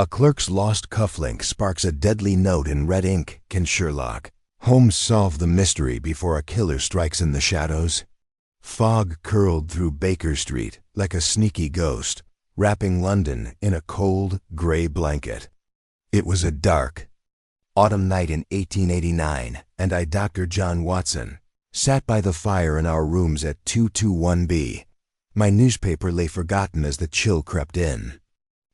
A clerk's lost cufflink sparks a deadly note in red ink. Can Sherlock Holmes solve the mystery before a killer strikes in the shadows? Fog curled through Baker Street like a sneaky ghost, wrapping London in a cold, gray blanket. It was a dark autumn night in 1889, and I, Dr. John Watson, sat by the fire in our rooms at 221B. My newspaper lay forgotten as the chill crept in.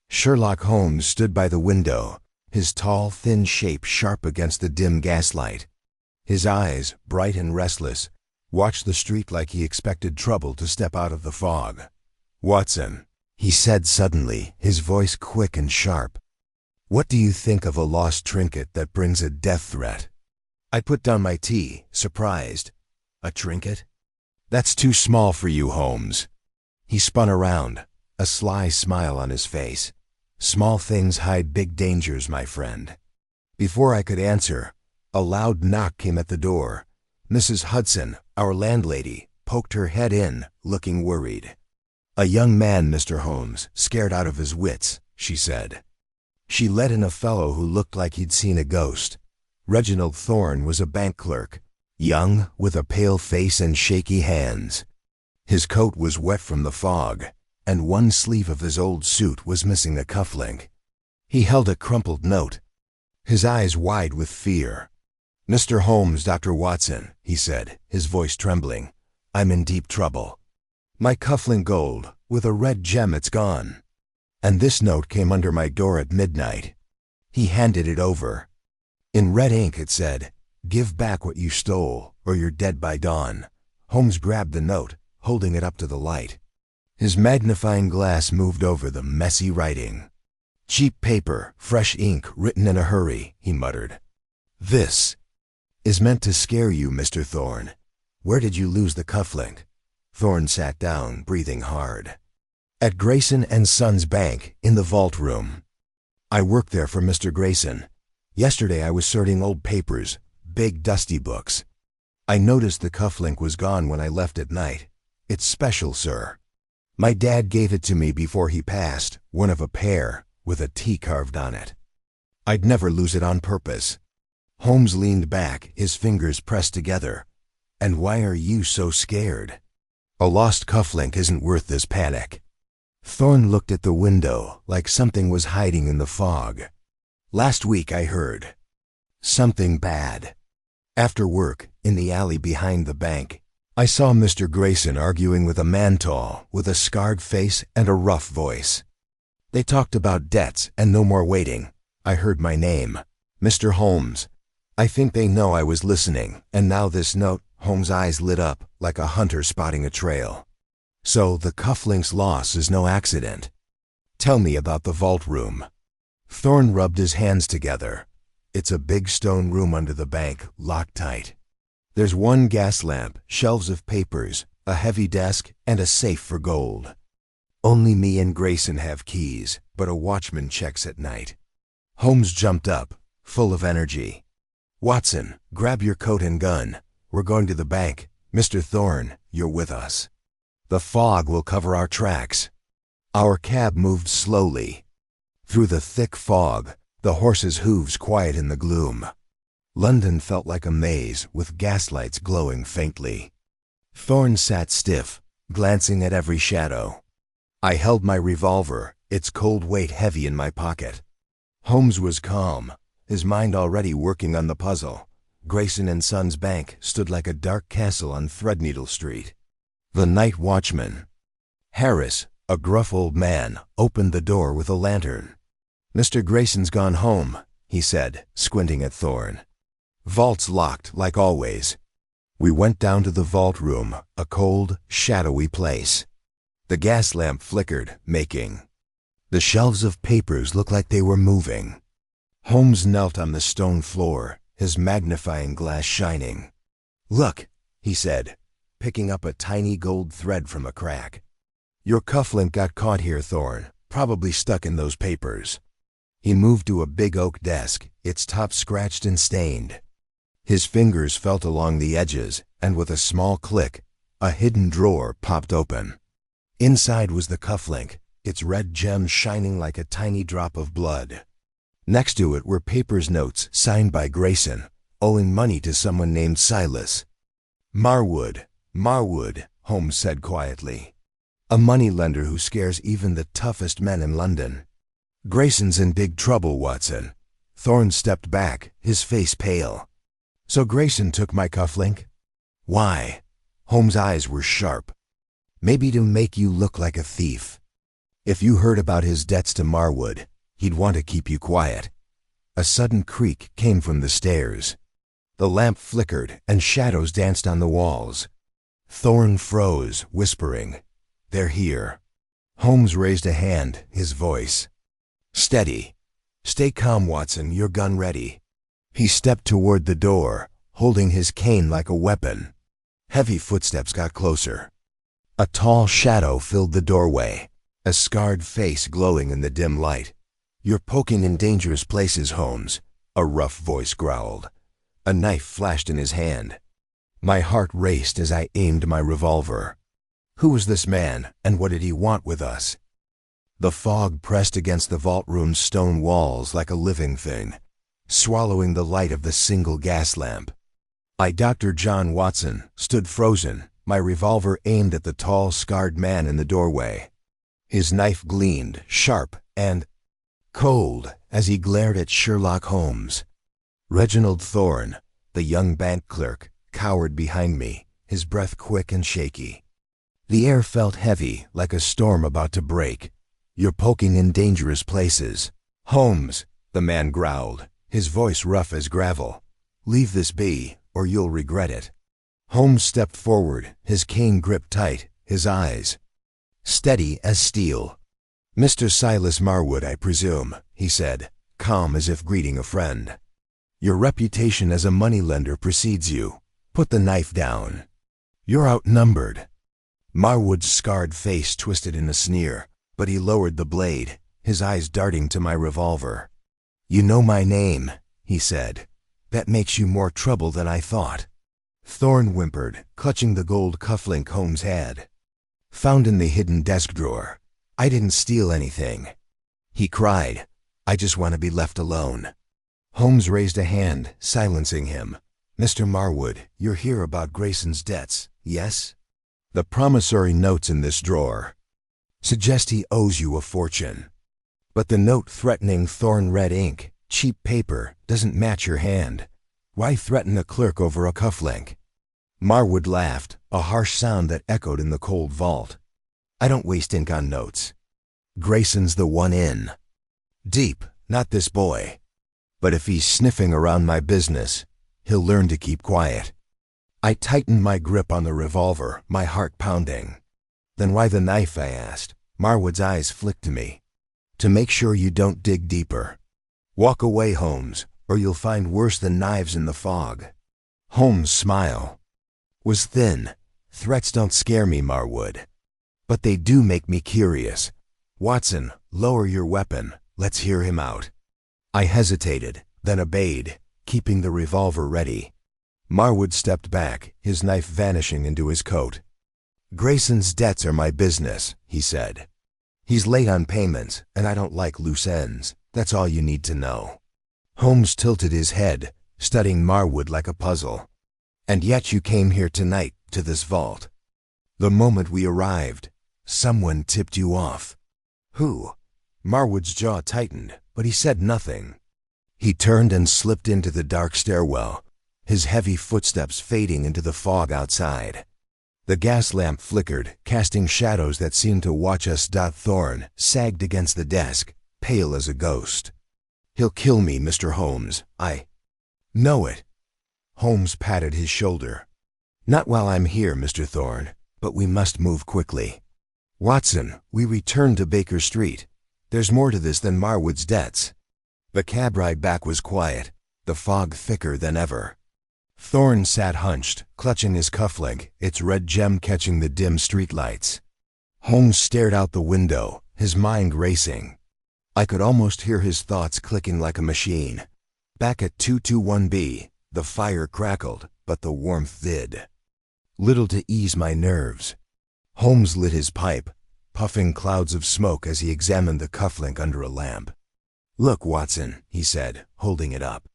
Sherlock Holmes stood by the window, his tall, thin shape sharp against the dim gaslight. His eyes, bright and restless, watched the street like he expected trouble to step out of the fog. "Watson," he said suddenly, his voice quick and sharp, "what do you think of a lost trinket that brings a death threat?" I put down my tea, surprised. "A trinket? That's too small for you, Holmes." He spun around, a sly smile on his face. "Small things hide big dangers, my friend." Before I could answer, a loud knock came at the door. Mrs. Hudson, our landlady, poked her head in, looking worried. "A young man, Mr. Holmes, scared out of his wits," she said. She let in a fellow who looked like he'd seen a ghost. Reginald Thorne was a bank clerk, young, with a pale face and shaky hands. His coat was wet from the fog, and one sleeve of his old suit was missing a cufflink. He held a crumpled note, his eyes wide with fear. "Mr. Holmes, Dr. Watson," he said, his voice trembling, "I'm in deep trouble. My cufflink gold, with a red gem, it's gone. And this note came under my door at midnight." He handed it over. In red ink it said, "Give back what you stole, or you're dead by dawn." Holmes grabbed the note, holding it up to the light. His magnifying glass moved over the messy writing. "Cheap paper, fresh ink, written in a hurry," he muttered. "This is meant to scare you, Mr. Thorne. Where did you lose the cufflink?" Thorne sat down, breathing hard. "At Grayson and Sons Bank, in the vault room. I work there for Mr. Grayson. Yesterday I was sorting old papers, big dusty books. I noticed the cufflink was gone when I left at night. It's special, sir. My dad gave it to me before he passed, one of a pair, with a T carved on it. I'd never lose it on purpose." Holmes leaned back, his fingers pressed together. "And why are you so scared?" "A lost cufflink isn't worth this panic." Thorne looked at the window like something was hiding in the fog. "Last week I heard something bad. After work, in the alley behind the bank, I saw Mr. Grayson arguing with a man tall, with a scarred face and a rough voice. They talked about debts and no more waiting. I heard my name, Mr. Holmes. I think they know I was listening, and now this note." Holmes' eyes lit up like a hunter spotting a trail. "So the cufflink's loss is no accident. Tell me about the vault room." Thorne rubbed his hands together. "It's a big stone room under the bank, locked tight. There's one gas lamp, shelves of papers, a heavy desk, and a safe for gold. Only me and Grayson have keys, but a watchman checks at night." Holmes jumped up, full of energy. "Watson, grab your coat and gun. We're going to the bank. Mr. Thorne, you're with us. The fog will cover our tracks." Our cab moved slowly. Through the thick fog, the horses' hooves quiet in the gloom. London felt like a maze, with gaslights glowing faintly. Thorne sat stiff, glancing at every shadow. I held my revolver, its cold weight heavy in my pocket. Holmes was calm, his mind already working on the puzzle. Grayson and Sons Bank stood like a dark castle on Threadneedle Street. The night watchman, Harris, a gruff old man, opened the door with a lantern. "Mr. Grayson's gone home," he said, squinting at Thorne. "Vault's locked, like always." We went down to the vault room, a cold, shadowy place. The gas lamp flickered, making the shelves of papers look like they were moving. Holmes knelt on the stone floor, his magnifying glass shining. "Look," he said, picking up a tiny gold thread from a crack. "Your cufflink got caught here, Thorne, probably stuck in those papers." He moved to a big oak desk, its top scratched and stained. His fingers felt along the edges, and with a small click, a hidden drawer popped open. Inside was the cufflink, its red gem shining like a tiny drop of blood. Next to it were paper's notes signed by Grayson, owing money to someone named Silas. Marwood, Holmes said quietly. A moneylender who scares even the toughest men in London. Grayson's in big trouble, Watson. Thorne stepped back, his face pale. So Grayson took my cufflink? Why? Holmes' eyes were sharp. Maybe to make you look like a thief. If you heard about his debts to Marwood, he'd want to keep you quiet. A sudden creak came from the stairs. The lamp flickered and shadows danced on the walls. Thorne froze, whispering, "They're here." Holmes raised a hand, his voice. "Steady. Stay calm, Watson, your gun ready." He stepped toward the door, holding his cane like a weapon. Heavy footsteps got closer. A tall shadow filled the doorway, a scarred face glowing in the dim light. "You're poking in dangerous places, Holmes," a rough voice growled. A knife flashed in his hand. My heart raced as I aimed my revolver. Who was this man, and what did he want with us? The fog pressed against the vault room's stone walls like a living thing, swallowing the light of the single gas lamp. Dr. John Watson, stood frozen, my revolver aimed at the tall, scarred man in the doorway. His knife gleamed, sharp and cold, as he glared at Sherlock Holmes. Reginald Thorne, the young bank clerk, cowered behind me, his breath quick and shaky. The air felt heavy, like a storm about to break. "You're poking in dangerous places." "Holmes," the man growled, his voice rough as gravel. "Leave this be, or you'll regret it." Holmes stepped forward, his cane gripped tight, his eyes steady as steel. "Mr. Silas Marwood, I presume," he said, calm as if greeting a friend. "Your reputation as a moneylender precedes you. Put the knife down. You're outnumbered." Marwood's scarred face twisted in a sneer, but he lowered the blade, his eyes darting to my revolver. "You know my name," he said. "That makes you more trouble than I thought." Thorne whimpered, clutching the gold cufflink Holmes had. "Found in the hidden desk drawer. I didn't steal anything." He cried, "I just want to be left alone." Holmes raised a hand, silencing him. "Mr. Marwood, you're here about Grayson's debts, yes? The promissory notes in this drawer suggest he owes you a fortune. But the note threatening Thorne red ink, cheap paper, doesn't match your hand. Why threaten a clerk over a cufflink?" Marwood laughed, a harsh sound that echoed in the cold vault. "I don't waste ink on notes. Grayson's the one in. Deep, not this boy. But if he's sniffing around my business, he'll learn to keep quiet." I tightened my grip on the revolver, my heart pounding. "Then why the knife?" I asked. Marwood's eyes flicked to me. "To make sure you don't dig deeper. Walk away, Holmes, or you'll find worse than knives in the fog." Holmes' smile was thin. "Threats don't scare me, Marwood. But they do make me curious. Watson, lower your weapon. Let's hear him out." I hesitated, then obeyed, keeping the revolver ready. Marwood stepped back, his knife vanishing into his coat. "Grayson's debts are my business," he said. "He's late on payments, and I don't like loose ends. That's all you need to know." Holmes tilted his head, studying Marwood like a puzzle. "And yet you came here tonight, to this vault. The moment we arrived, someone tipped you off." "Who?" Marwood's jaw tightened, but he said nothing. He turned and slipped into the dark stairwell, his heavy footsteps fading into the fog outside. The gas lamp flickered, casting shadows that seemed to watch us. Thorne sagged against the desk, pale as a ghost. "He'll kill me, Mr. Holmes. I know it." Holmes patted his shoulder. "Not while I'm here, Mr. Thorne, but we must move quickly. Watson, we return to Baker Street. There's more to this than Marwood's debts." The cab ride back was quiet, the fog thicker than ever. Thorne sat hunched, clutching his cufflink, its red gem catching the dim streetlights. Holmes stared out the window, his mind racing. I could almost hear his thoughts clicking like a machine. Back at 221B, the fire crackled, but the warmth did little to ease my nerves. Holmes lit his pipe, puffing clouds of smoke as he examined the cufflink under a lamp. "Look, Watson," he said, holding it up.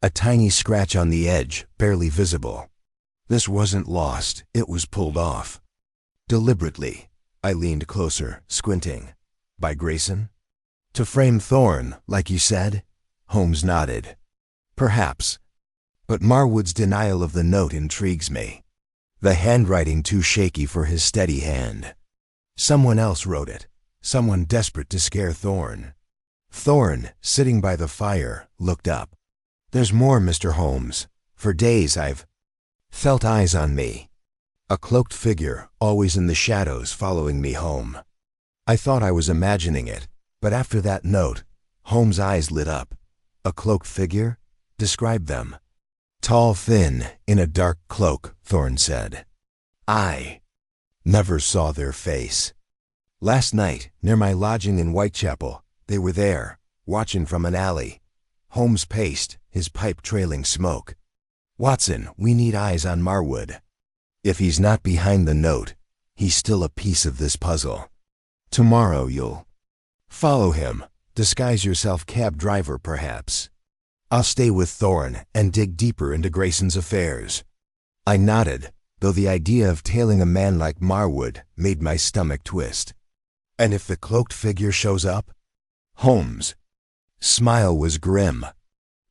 A tiny scratch on the edge, barely visible. This wasn't lost, it was pulled off. Deliberately, I leaned closer, squinting. "By Grayson?" "To frame Thorne, like you said?" Holmes nodded. "Perhaps. But Marwood's denial of the note intrigues me. The handwriting too shaky for his steady hand. Someone else wrote it. Someone desperate to scare Thorne." Thorne, sitting by the fire, looked up. "There's more, Mr. Holmes. For days I've felt eyes on me. A cloaked figure, always in the shadows, following me home. I thought I was imagining it, but after that note," Holmes' eyes lit up. "A cloaked figure? Describe them." "Tall, thin, in a dark cloak," Thorne said. "I never saw their face. Last night, near my lodging in Whitechapel, they were there, watching from an alley." Holmes paced, his pipe trailing smoke. "Watson, we need eyes on Marwood. If he's not behind the note, he's still a piece of this puzzle. Tomorrow you'll follow him, disguise yourself cab driver perhaps. I'll stay with Thorne and dig deeper into Grayson's affairs." I nodded, though the idea of tailing a man like Marwood made my stomach twist. "And if the cloaked figure shows up?" Holmes' smile was grim.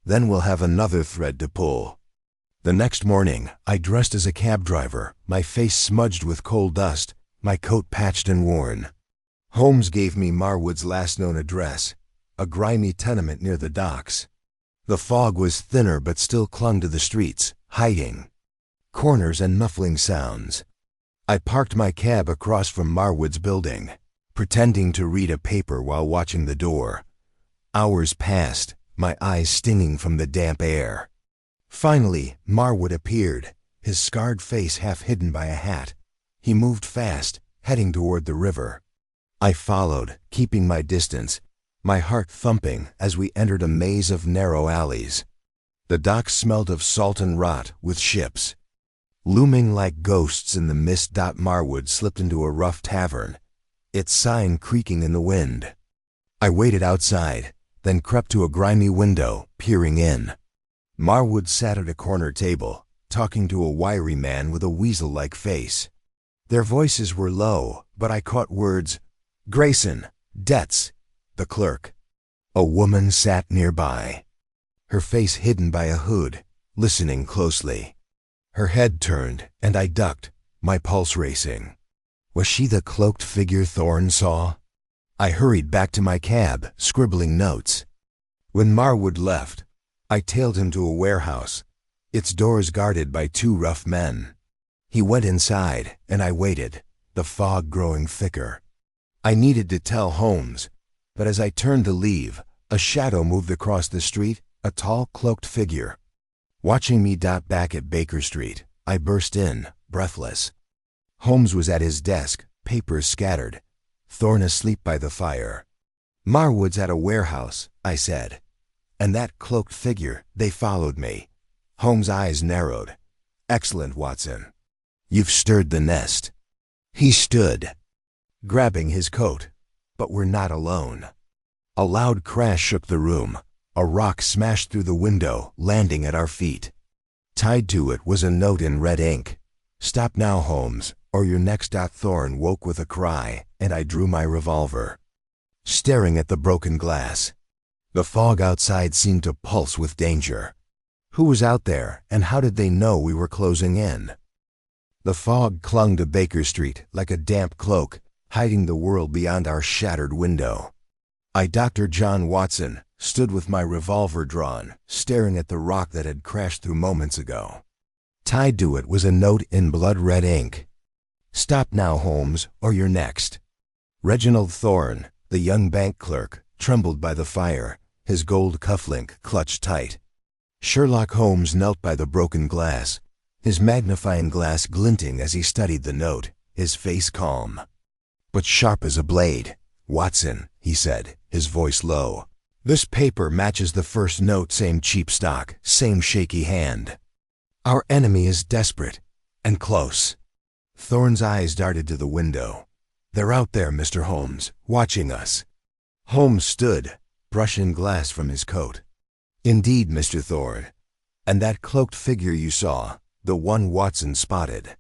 "Then we'll have another thread to pull." The next morning, I dressed as a cab driver, my face smudged with coal dust, my coat patched and worn. Holmes gave me Marwood's last known address, a grimy tenement near the docks. The fog was thinner but still clung to the streets, hiding corners and muffling sounds. I parked my cab across from Marwood's building, pretending to read a paper while watching the door. Hours passed, my eyes stinging from the damp air. Finally, Marwood appeared, his scarred face half hidden by a hat. He moved fast, heading toward the river. I followed, keeping my distance, my heart thumping as we entered a maze of narrow alleys. The docks smelled of salt and rot, with ships looming like ghosts in the mist. Marwood slipped into a rough tavern, its sign creaking in the wind. I waited outside, then crept to a grimy window, peering in. Marwood sat at a corner table, talking to a wiry man with a weasel-like face. Their voices were low, but I caught words: "Grayson, debts, the clerk." A woman sat nearby, her face hidden by a hood, listening closely. Her head turned, and I ducked, my pulse racing. Was she the cloaked figure Thorne saw? I hurried back to my cab, scribbling notes. When Marwood left, I tailed him to a warehouse, its doors guarded by two rough men. He went inside, and I waited, the fog growing thicker. I needed to tell Holmes, but as I turned to leave, a shadow moved across the street, a tall, cloaked figure. Watching me dot back at Baker Street, I burst in, breathless. Holmes was at his desk, papers scattered, Thorne asleep by the fire. "Marwood's at a warehouse," I said. "And that cloaked figure, they followed me." Holmes' eyes narrowed. "Excellent, Watson. You've stirred the nest." He stood, grabbing his coat, but we're not alone. A loud crash shook the room. A rock smashed through the window, landing at our feet. Tied to it was a note in red ink. "Stop now, Holmes, or your next." Thorne woke with a cry, and I drew my revolver, staring at the broken glass. The fog outside seemed to pulse with danger. Who was out there, and how did they know we were closing in? The fog clung to Baker Street like a damp cloak, hiding the world beyond our shattered window. I, Dr. John Watson, stood with my revolver drawn, staring at the rock that had crashed through moments ago. Tied to it was a note in blood-red ink. "Stop now, Holmes, or you're next." Reginald Thorne, the young bank clerk, trembled by the fire, his gold cufflink clutched tight. Sherlock Holmes knelt by the broken glass, his magnifying glass glinting as he studied the note, his face calm, but sharp as a blade. "Watson," he said, his voice low, "this paper matches the first note, same cheap stock, same shaky hand. Our enemy is desperate and close." Thorne's eyes darted to the window. They're out there, Mr. Holmes, watching us. Holmes stood, brushing glass from his coat. Indeed, Mr. Thorne. And that cloaked figure you saw, the one Watson spotted.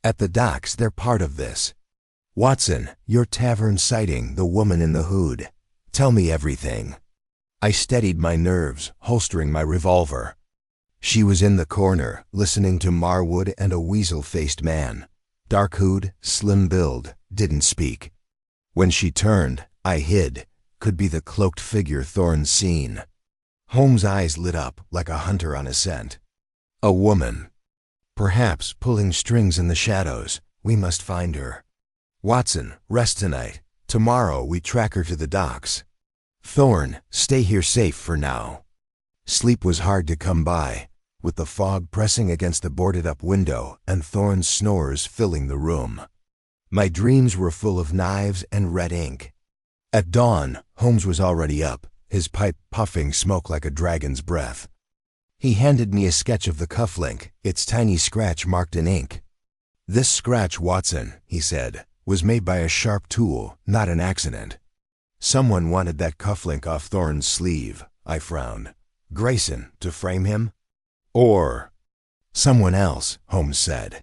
At the docks, they're part of this. Watson, your tavern sighting, the woman in the hood. Tell me everything. I steadied my nerves, holstering my revolver. She was in the corner, listening to Marwood and a weasel-faced man. Dark hood, slim build, didn't speak. When she turned, I hid. Could be the cloaked figure Thorne's seen. Holmes' eyes lit up like a hunter on a scent. A woman. Perhaps pulling strings in the shadows. We must find her. Watson, rest tonight. Tomorrow we track her to the docks. Thorne, stay here safe for now. Sleep was hard to come by, with the fog pressing against the boarded-up window and Thorne's snores filling the room. My dreams were full of knives and red ink. At dawn, Holmes was already up, his pipe puffing smoke like a dragon's breath. He handed me a sketch of the cufflink, its tiny scratch marked in ink. This scratch, Watson, he said, was made by a sharp tool, not an accident. Someone wanted that cufflink off Thorne's sleeve, I frowned. Grayson, to frame him? Or someone else, Holmes said.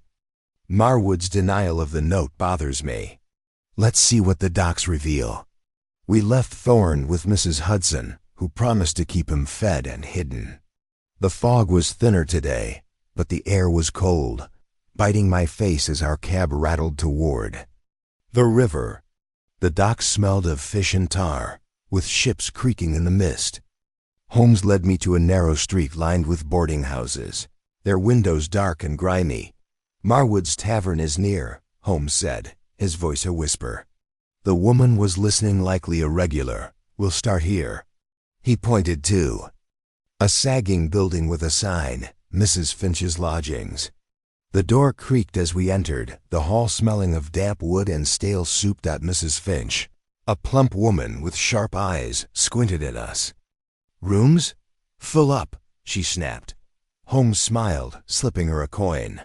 Marwood's denial of the note bothers me. Let's see what the docs reveal. We left Thorne with Mrs. Hudson, who promised to keep him fed and hidden. The fog was thinner today, but the air was cold, biting my face as our cab rattled toward the river. The docks smelled of fish and tar, with ships creaking in the mist. Holmes led me to a narrow street lined with boarding houses, their windows dark and grimy. Marwood's tavern is near, Holmes said, his voice a whisper. The woman was listening, likely irregular. We'll start here. He pointed to a sagging building with a sign, Mrs. Finch's Lodgings. The door creaked as we entered, the hall smelling of damp wood and stale soup. Mrs. Finch, a plump woman with sharp eyes, squinted at us. Rooms? Full up, she snapped. Holmes smiled, slipping her a coin.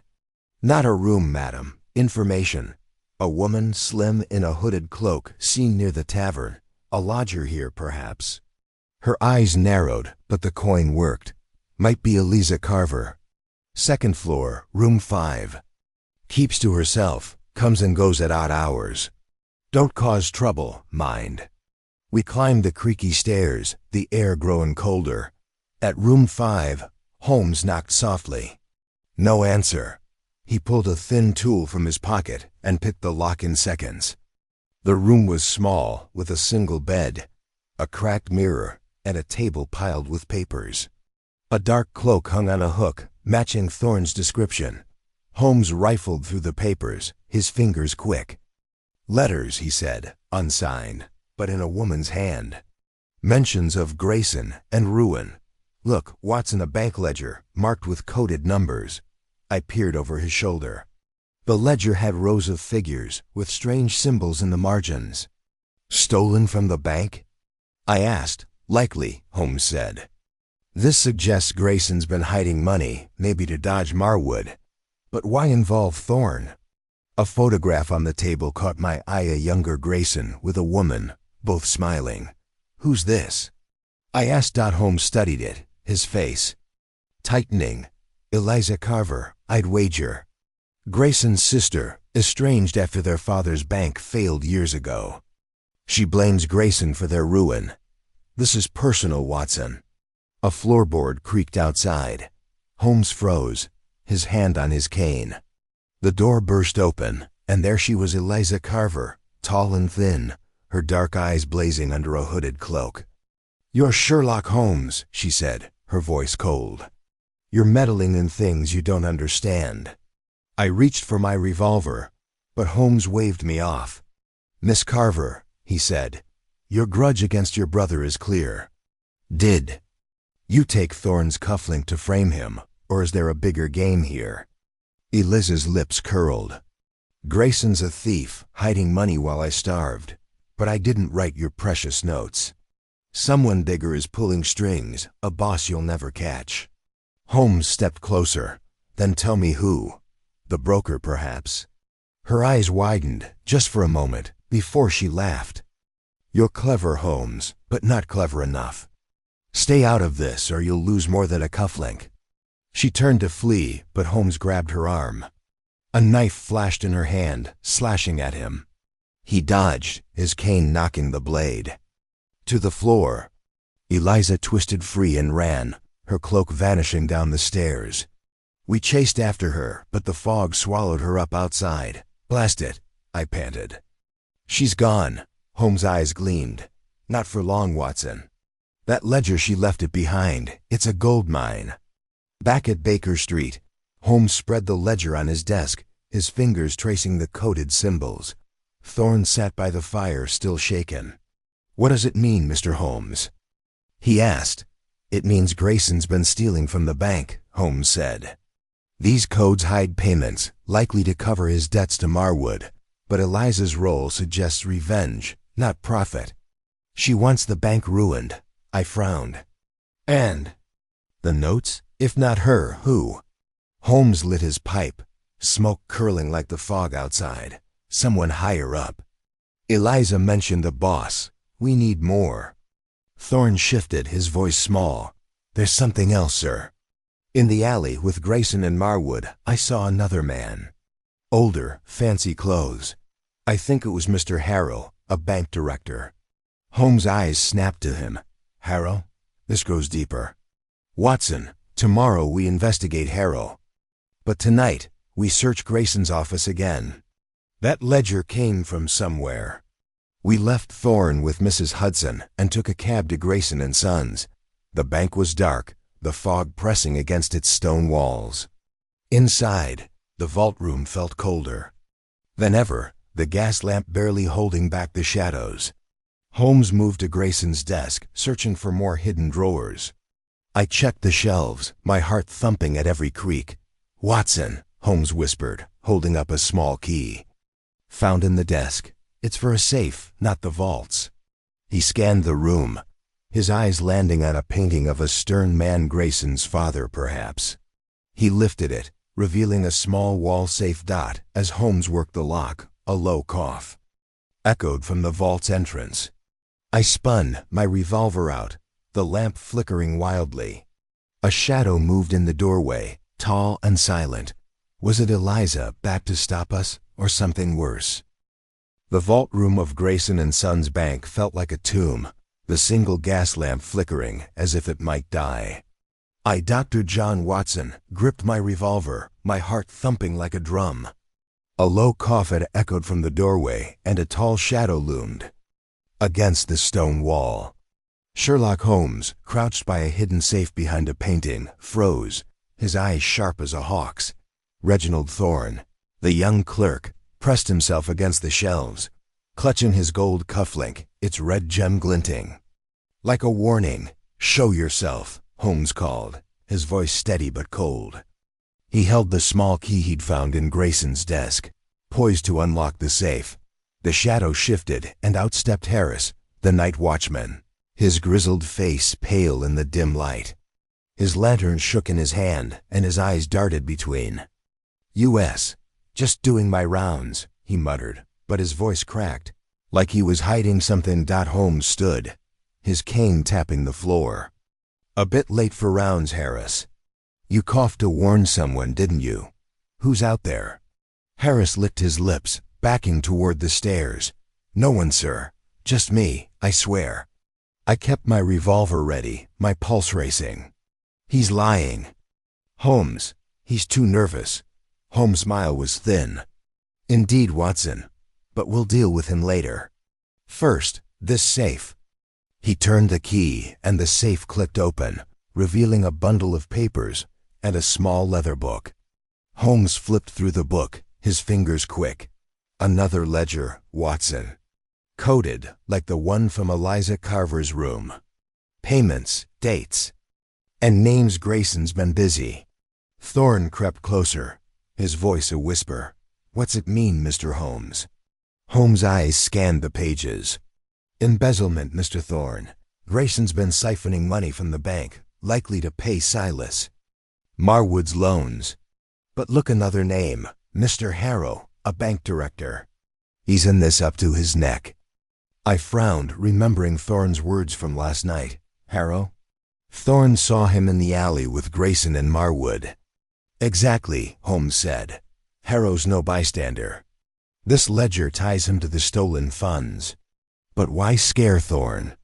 Not a room, madam. Information. A woman, slim, in a hooded cloak, seen near the tavern. A lodger here, perhaps. Her eyes narrowed, but the coin worked. Might be Eliza Carver. Second floor, room 5. Keeps to herself, comes and goes at odd hours. Don't cause trouble, mind. We climbed the creaky stairs, the air growing colder. At room 5, Holmes knocked softly. No answer. He pulled a thin tool from his pocket and picked the lock in seconds. The room was small, with a single bed, a cracked mirror, and a table piled with papers. A dark cloak hung on a hook, matching Thorne's description. Holmes rifled through the papers, his fingers quick. Letters, he said, unsigned, but in a woman's hand. Mentions of Grayson and ruin. Look, Watson, a bank ledger, marked with coded numbers. I peered over his shoulder. The ledger had rows of figures, with strange symbols in the margins. Stolen from the bank? I asked. Likely, Holmes said. This suggests Grayson's been hiding money, maybe to dodge Marwood. But why involve Thorne? A photograph on the table caught my eye, a younger Grayson with a woman, both smiling. Who's this? I asked. Holmes studied it, his face tightening. Eliza Carver, I'd wager. Grayson's sister, estranged after their father's bank failed years ago. She blames Grayson for their ruin. This is personal, Watson. A floorboard creaked outside. Holmes froze, his hand on his cane. The door burst open, and there she was, Eliza Carver, tall and thin, her dark eyes blazing under a hooded cloak. You're Sherlock Holmes, she said, her voice cold. You're meddling in things you don't understand. I reached for my revolver, but Holmes waved me off. Miss Carver, he said, your grudge against your brother is clear. Did you take Thorne's cufflink to frame him, or is there a bigger game here? Eliza's lips curled. Grayson's a thief, hiding money while I starved, but I didn't write your precious notes. Someone bigger is pulling strings, a boss you'll never catch. Holmes stepped closer. Then tell me who. The broker, perhaps. Her eyes widened, just for a moment, before she laughed. "You're clever, Holmes, but not clever enough. Stay out of this or you'll lose more than a cufflink." She turned to flee, but Holmes grabbed her arm. A knife flashed in her hand, slashing at him. He dodged, his cane knocking the blade to the floor. Eliza twisted free and ran, her cloak vanishing down the stairs. We chased after her, but the fog swallowed her up outside. "Blast it," I panted. "She's gone." Holmes' eyes gleamed. "Not for long, Watson. That ledger, she left it behind. It's a gold mine." Back at Baker Street, Holmes spread the ledger on his desk, his fingers tracing the coded symbols. Thorne sat by the fire, still shaken. "What does it mean, Mr. Holmes?" he asked. "It means Grayson's been stealing from the bank," Holmes said. "These codes hide payments, likely to cover his debts to Marwood, but Eliza's role suggests revenge, not profit. She wants the bank ruined." I frowned. "And the notes? If not her, who?" Holmes lit his pipe, smoke curling like the fog outside. "Someone higher up. Eliza mentioned the boss. We need more." Thorne shifted, his voice small. "There's something else, sir. In the alley with Grayson and Marwood, I saw another man. Older, fancy clothes. I think it was Mr. Harrow, a bank director." Holmes' eyes snapped to him. "Harrow? This goes deeper. Watson, tomorrow we investigate Harrow. But tonight, we search Grayson's office again. That ledger came from somewhere." We left Thorne with Mrs. Hudson and took a cab to Grayson and Sons. The bank was dark, the fog pressing against its stone walls. Inside, the vault room felt colder than ever, the gas lamp barely holding back the shadows. Holmes moved to Grayson's desk, searching for more hidden drawers. I checked the shelves, my heart thumping at every creak. "Watson," Holmes whispered, holding up a small key. "Found in the desk. It's for a safe, not the vaults." He scanned the room, his eyes landing on a painting of a stern man, Grayson's father, perhaps. He lifted it, revealing a small wall-safe dot as Holmes worked the lock. A low cough echoed from the vault's entrance. I spun, my revolver out, the lamp flickering wildly. A shadow moved in the doorway, tall and silent. Was it Eliza, back to stop us, or something worse? The vault room of Grayson and Sons Bank felt like a tomb, the single gas lamp flickering as if it might die. I, Dr. John Watson, gripped my revolver, my heart thumping like a drum. A low cough had echoed from the doorway, and a tall shadow loomed against the stone wall. Sherlock Holmes, crouched by a hidden safe behind a painting, froze, his eyes sharp as a hawk's. Reginald Thorne, the young clerk, pressed himself against the shelves, clutching his gold cufflink, its red gem glinting. Like a warning, "Show yourself," Holmes called, his voice steady but cold. He held the small key he'd found in Grayson's desk, poised to unlock the safe. The shadow shifted, and out stepped Harris, the night watchman, his grizzled face pale in the dim light. His lantern shook in his hand, and his eyes darted between. "U.S. Just doing my rounds," he muttered, but his voice cracked, like he was hiding something. Holmes stood, his cane tapping the floor. "A bit late for rounds, Harris. You coughed to warn someone, didn't you? Who's out there?" Harris licked his lips, backing toward the stairs. "No one, sir. Just me, I swear." I kept my revolver ready, my pulse racing. "He's lying." "Holmes, he's too nervous." Holmes' smile was thin. "Indeed, Watson, but we'll deal with him later. First, this safe." He turned the key, and the safe clicked open, revealing a bundle of papers and a small leather book. Holmes flipped through the book, his fingers quick. Another ledger, Watson. Coded like the one from Eliza Carver's room. Payments, dates, and names. Grayson's been busy. Thorne crept closer, his voice a whisper. "What's it mean, Mr. Holmes?" Holmes' eyes scanned the pages. "Embezzlement, Mr. Thorne. Grayson's been siphoning money from the bank, likely to pay Silas. Marwood's loans. But look, another name, Mr. Harrow, a bank director. He's in this up to his neck. I frowned, remembering Thorne's words from last night. Harrow? Thorne saw him in the alley with Grayson and Marwood. Exactly, Holmes said. Harrow's no bystander. This ledger ties him to the stolen funds. But why scare Thorne?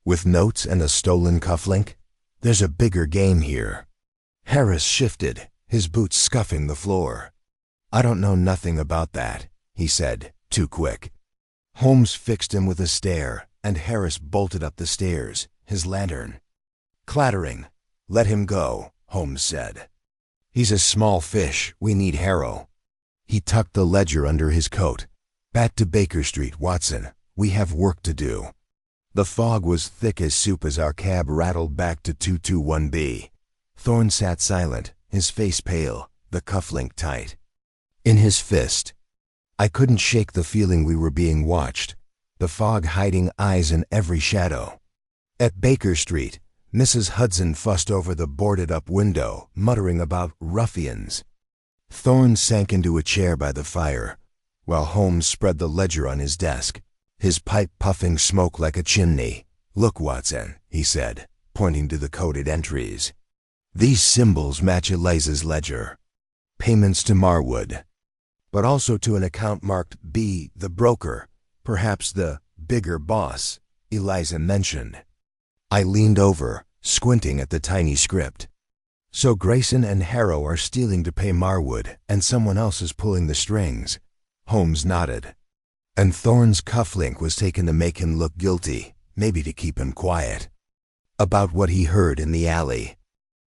With notes and a stolen cufflink? There's a bigger game here. Harris shifted, his boots scuffing the floor. I don't know nothing about that, he said, too quick. Holmes fixed him with a stare, and Harris bolted up the stairs, his lantern. Clattering. Let him go, Holmes said. He's a small fish, we need Harrow. He tucked the ledger under his coat. Back to Baker Street, Watson. We have work to do. The fog was thick as soup as our cab rattled back to 221B. Thorne sat silent, his face pale, the cufflink tight. In his fist. I couldn't shake the feeling we were being watched, the fog hiding eyes in every shadow. At Baker Street, Mrs. Hudson fussed over the boarded-up window, muttering about ruffians. Thorne sank into a chair by the fire, while Holmes spread the ledger on his desk, his pipe puffing smoke like a chimney. Look, Watson, he said, pointing to the coded entries. These symbols match Eliza's ledger. Payments to Marwood, but also to an account marked B, the broker, perhaps the bigger boss Eliza mentioned. I leaned over, squinting at the tiny script. So Grayson and Harrow are stealing to pay Marwood, and someone else is pulling the strings. Holmes nodded. And Thorne's cufflink was taken to make him look guilty, maybe to keep him quiet. About what he heard in the alley.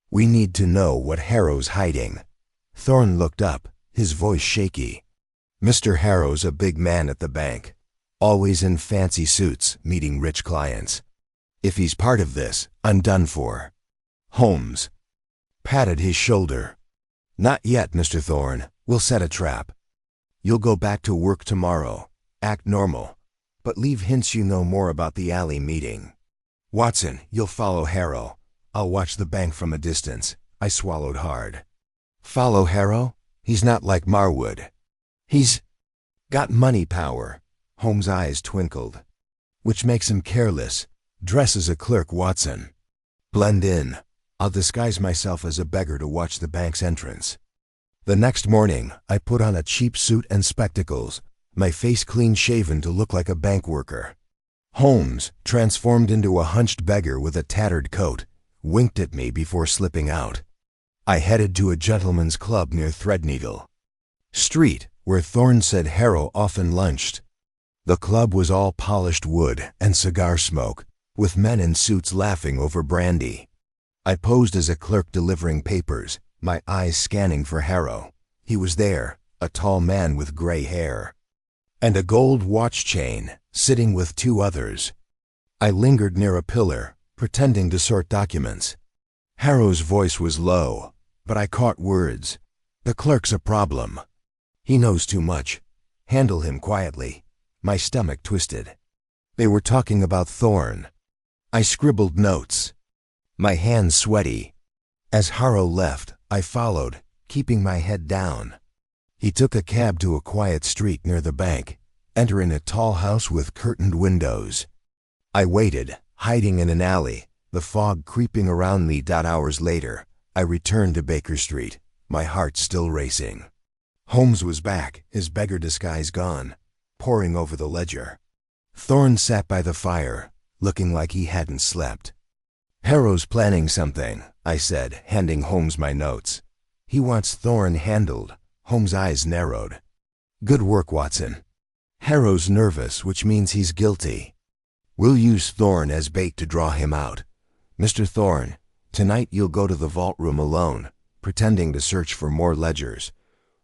We need to know what Harrow's hiding. Thorne looked up, his voice shaky. Mr. Harrow's a big man at the bank, always in fancy suits, meeting rich clients. If he's part of this, I'm done for. Holmes patted his shoulder. Not yet, Mr. Thorne. We'll set a trap. You'll go back to work tomorrow. Act normal, but leave hints you know more about the alley meeting. Watson, you'll follow Harrow. I'll watch the bank from a distance. I swallowed hard. Follow Harrow? He's not like Marwood. He's got money power. Holmes' eyes twinkled. Which makes him careless. Dress as a clerk, Watson. Blend in. I'll disguise myself as a beggar to watch the bank's entrance. The next morning, I put on a cheap suit and spectacles, my face clean-shaven to look like a bank worker. Holmes, transformed into a hunched beggar with a tattered coat, winked at me before slipping out. I headed to a gentleman's club near Threadneedle Street, where Thorne said Harrow often lunched. The club was all polished wood and cigar smoke, with men in suits laughing over brandy. I posed as a clerk delivering papers, my eyes scanning for Harrow. He was there, a tall man with gray hair and a gold watch chain, sitting with two others. I lingered near a pillar, pretending to sort documents. Harrow's voice was low, but I caught words. The clerk's a problem. He knows too much. Handle him quietly. My stomach twisted. They were talking about Thorne. I scribbled notes, my hands sweaty. As Harrow left, I followed, keeping my head down. He took a cab to a quiet street near the bank, entering a tall house with curtained windows. I waited, hiding in an alley, the fog creeping around me. Hours later, I returned to Baker Street, my heart still racing. Holmes was back, his beggar disguise gone, poring over the ledger. Thorne sat by the fire, looking like he hadn't slept. Harrow's planning something, I said, handing Holmes my notes. He wants Thorne handled. Holmes' eyes narrowed. Good work, Watson. Harrow's nervous, which means he's guilty. We'll use Thorne as bait to draw him out. Mr. Thorne, tonight you'll go to the vault room alone, pretending to search for more ledgers.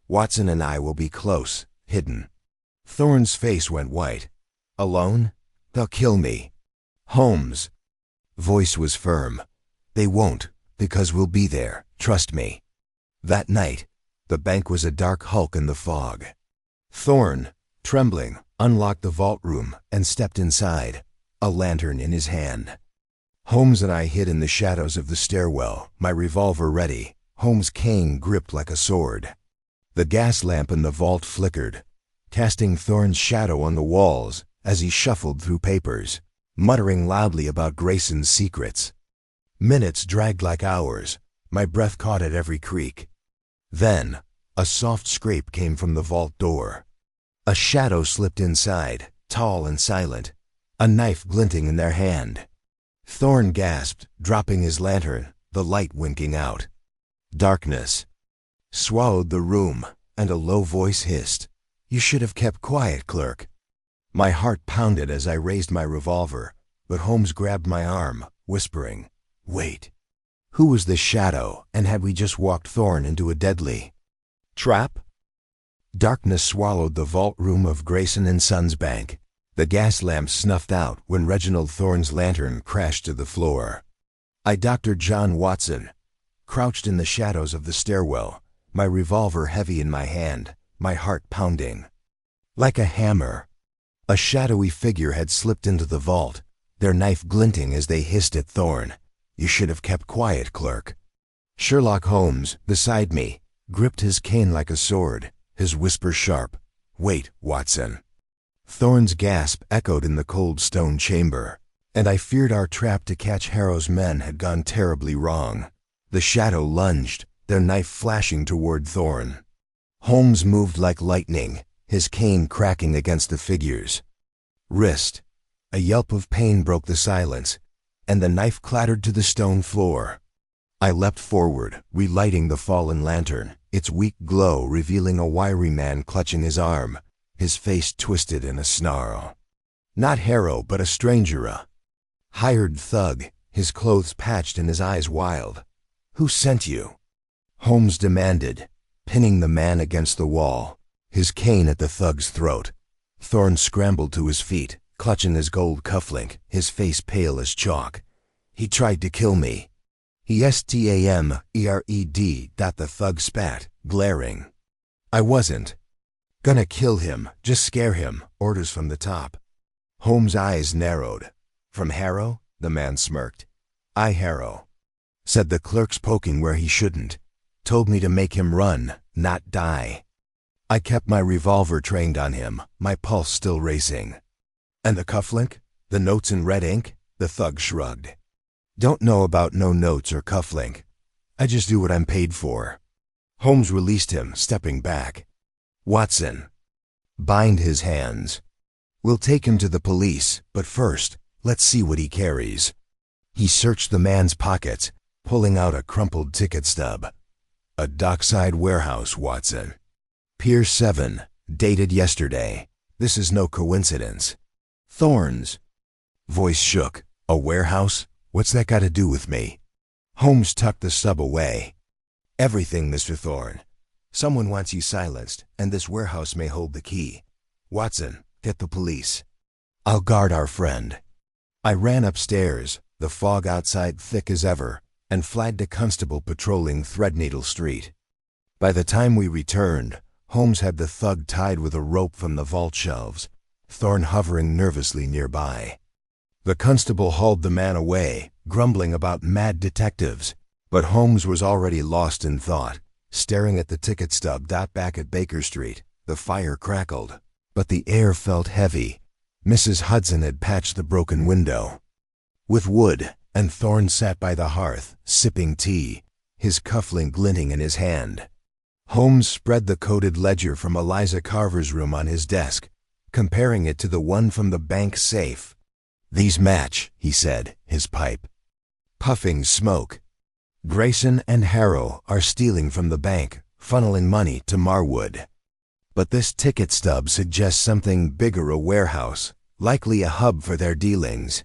Watson and I will be close, hidden. Thorne's face went white. Alone? They'll kill me. Holmes' voice was firm. They won't, because we'll be there, trust me. That night, the bank was a dark hulk in the fog. Thorne, trembling, unlocked the vault room and stepped inside, a lantern in his hand. Holmes and I hid in the shadows of the stairwell, my revolver ready, Holmes' cane gripped like a sword. The gas lamp in the vault flickered. casting Thorne's shadow on the walls as he shuffled through papers, muttering loudly about Grayson's secrets. Minutes dragged like hours, my breath caught at every creak. Then, a soft scrape came from the vault door. A shadow slipped inside, tall and silent, a knife glinting in their hand. Thorne gasped, dropping his lantern, the light winking out. Darkness swallowed the room, and a low voice hissed, "You should have kept quiet, clerk." My heart pounded as I raised my revolver, but Holmes grabbed my arm, whispering, "Wait." Who was this shadow, and had we just walked Thorne into a deadly trap? Darkness swallowed the vault room of Grayson and Sons Bank. The gas lamp snuffed out when Reginald Thorne's lantern crashed to the floor. I doctored John Watson, crouched in the shadows of the stairwell, my revolver heavy in my hand, my heart pounding. Like a hammer, a shadowy figure had slipped into the vault, their knife glinting as they hissed at Thorne. "You should have kept quiet, clerk." Sherlock Holmes, beside me, gripped his cane like a sword, his whisper sharp. "Wait, Watson." Thorne's gasp echoed in the cold stone chamber, and I feared our trap to catch Harrow's men had gone terribly wrong. The shadow lunged, their knife flashing toward Thorne. Holmes moved like lightning, his cane cracking against the figure's wrist. A yelp of pain broke the silence, and the knife clattered to the stone floor. I leapt forward, relighting the fallen lantern, its weak glow revealing a wiry man clutching his arm, his face twisted in a snarl. Not Harrow, but a stranger, a hired thug, his clothes patched and his eyes wild. "Who sent you?" Holmes demanded, pinning the man against the wall, his cane at the thug's throat. Thorne scrambled to his feet, clutching his gold cufflink, his face pale as chalk. "He tried to kill me." "He stamed," the thug spat, glaring. "I wasn't gonna kill him, just scare him, orders from the top." Holmes' eyes narrowed. "From Harrow?" the man smirked. "I Harrow," said the clerk's poking where he shouldn't. "Told me to make him run, not die." I kept my revolver trained on him, my pulse still racing. "And the cufflink? The notes in red ink?" The thug shrugged. "Don't know about no notes or cufflink. I just do what I'm paid for." Holmes released him, stepping back. "Watson, bind his hands. We'll take him to the police, but first, let's see what he carries." He searched the man's pockets, pulling out a crumpled ticket stub. "A dockside warehouse, Watson. Pier 7, dated yesterday. This is no coincidence." Thorne's voice shook. "A warehouse? What's that got to do with me?" Holmes tucked the stub away. "Everything, Mr. Thorne. Someone wants you silenced, and this warehouse may hold the key. Watson, get the police. I'll guard our friend." I ran upstairs, the fog outside thick as ever, and flagged a constable patrolling Threadneedle Street. By the time we returned, Holmes had the thug tied with a rope from the vault shelves, Thorne hovering nervously nearby. The constable hauled the man away, grumbling about mad detectives, but Holmes was already lost in thought, staring at the ticket stub back at Baker Street. The fire crackled, but the air felt heavy. Mrs. Hudson had patched the broken window with wood, and Thorne sat by the hearth, sipping tea, his cufflink glinting in his hand. Holmes spread the coded ledger from Eliza Carver's room on his desk, comparing it to the one from the bank safe. "These match," he said, his pipe puffing smoke. "Grayson and Harrow are stealing from the bank, funneling money to Marwood. But this ticket stub suggests something bigger, a warehouse, likely a hub for their dealings."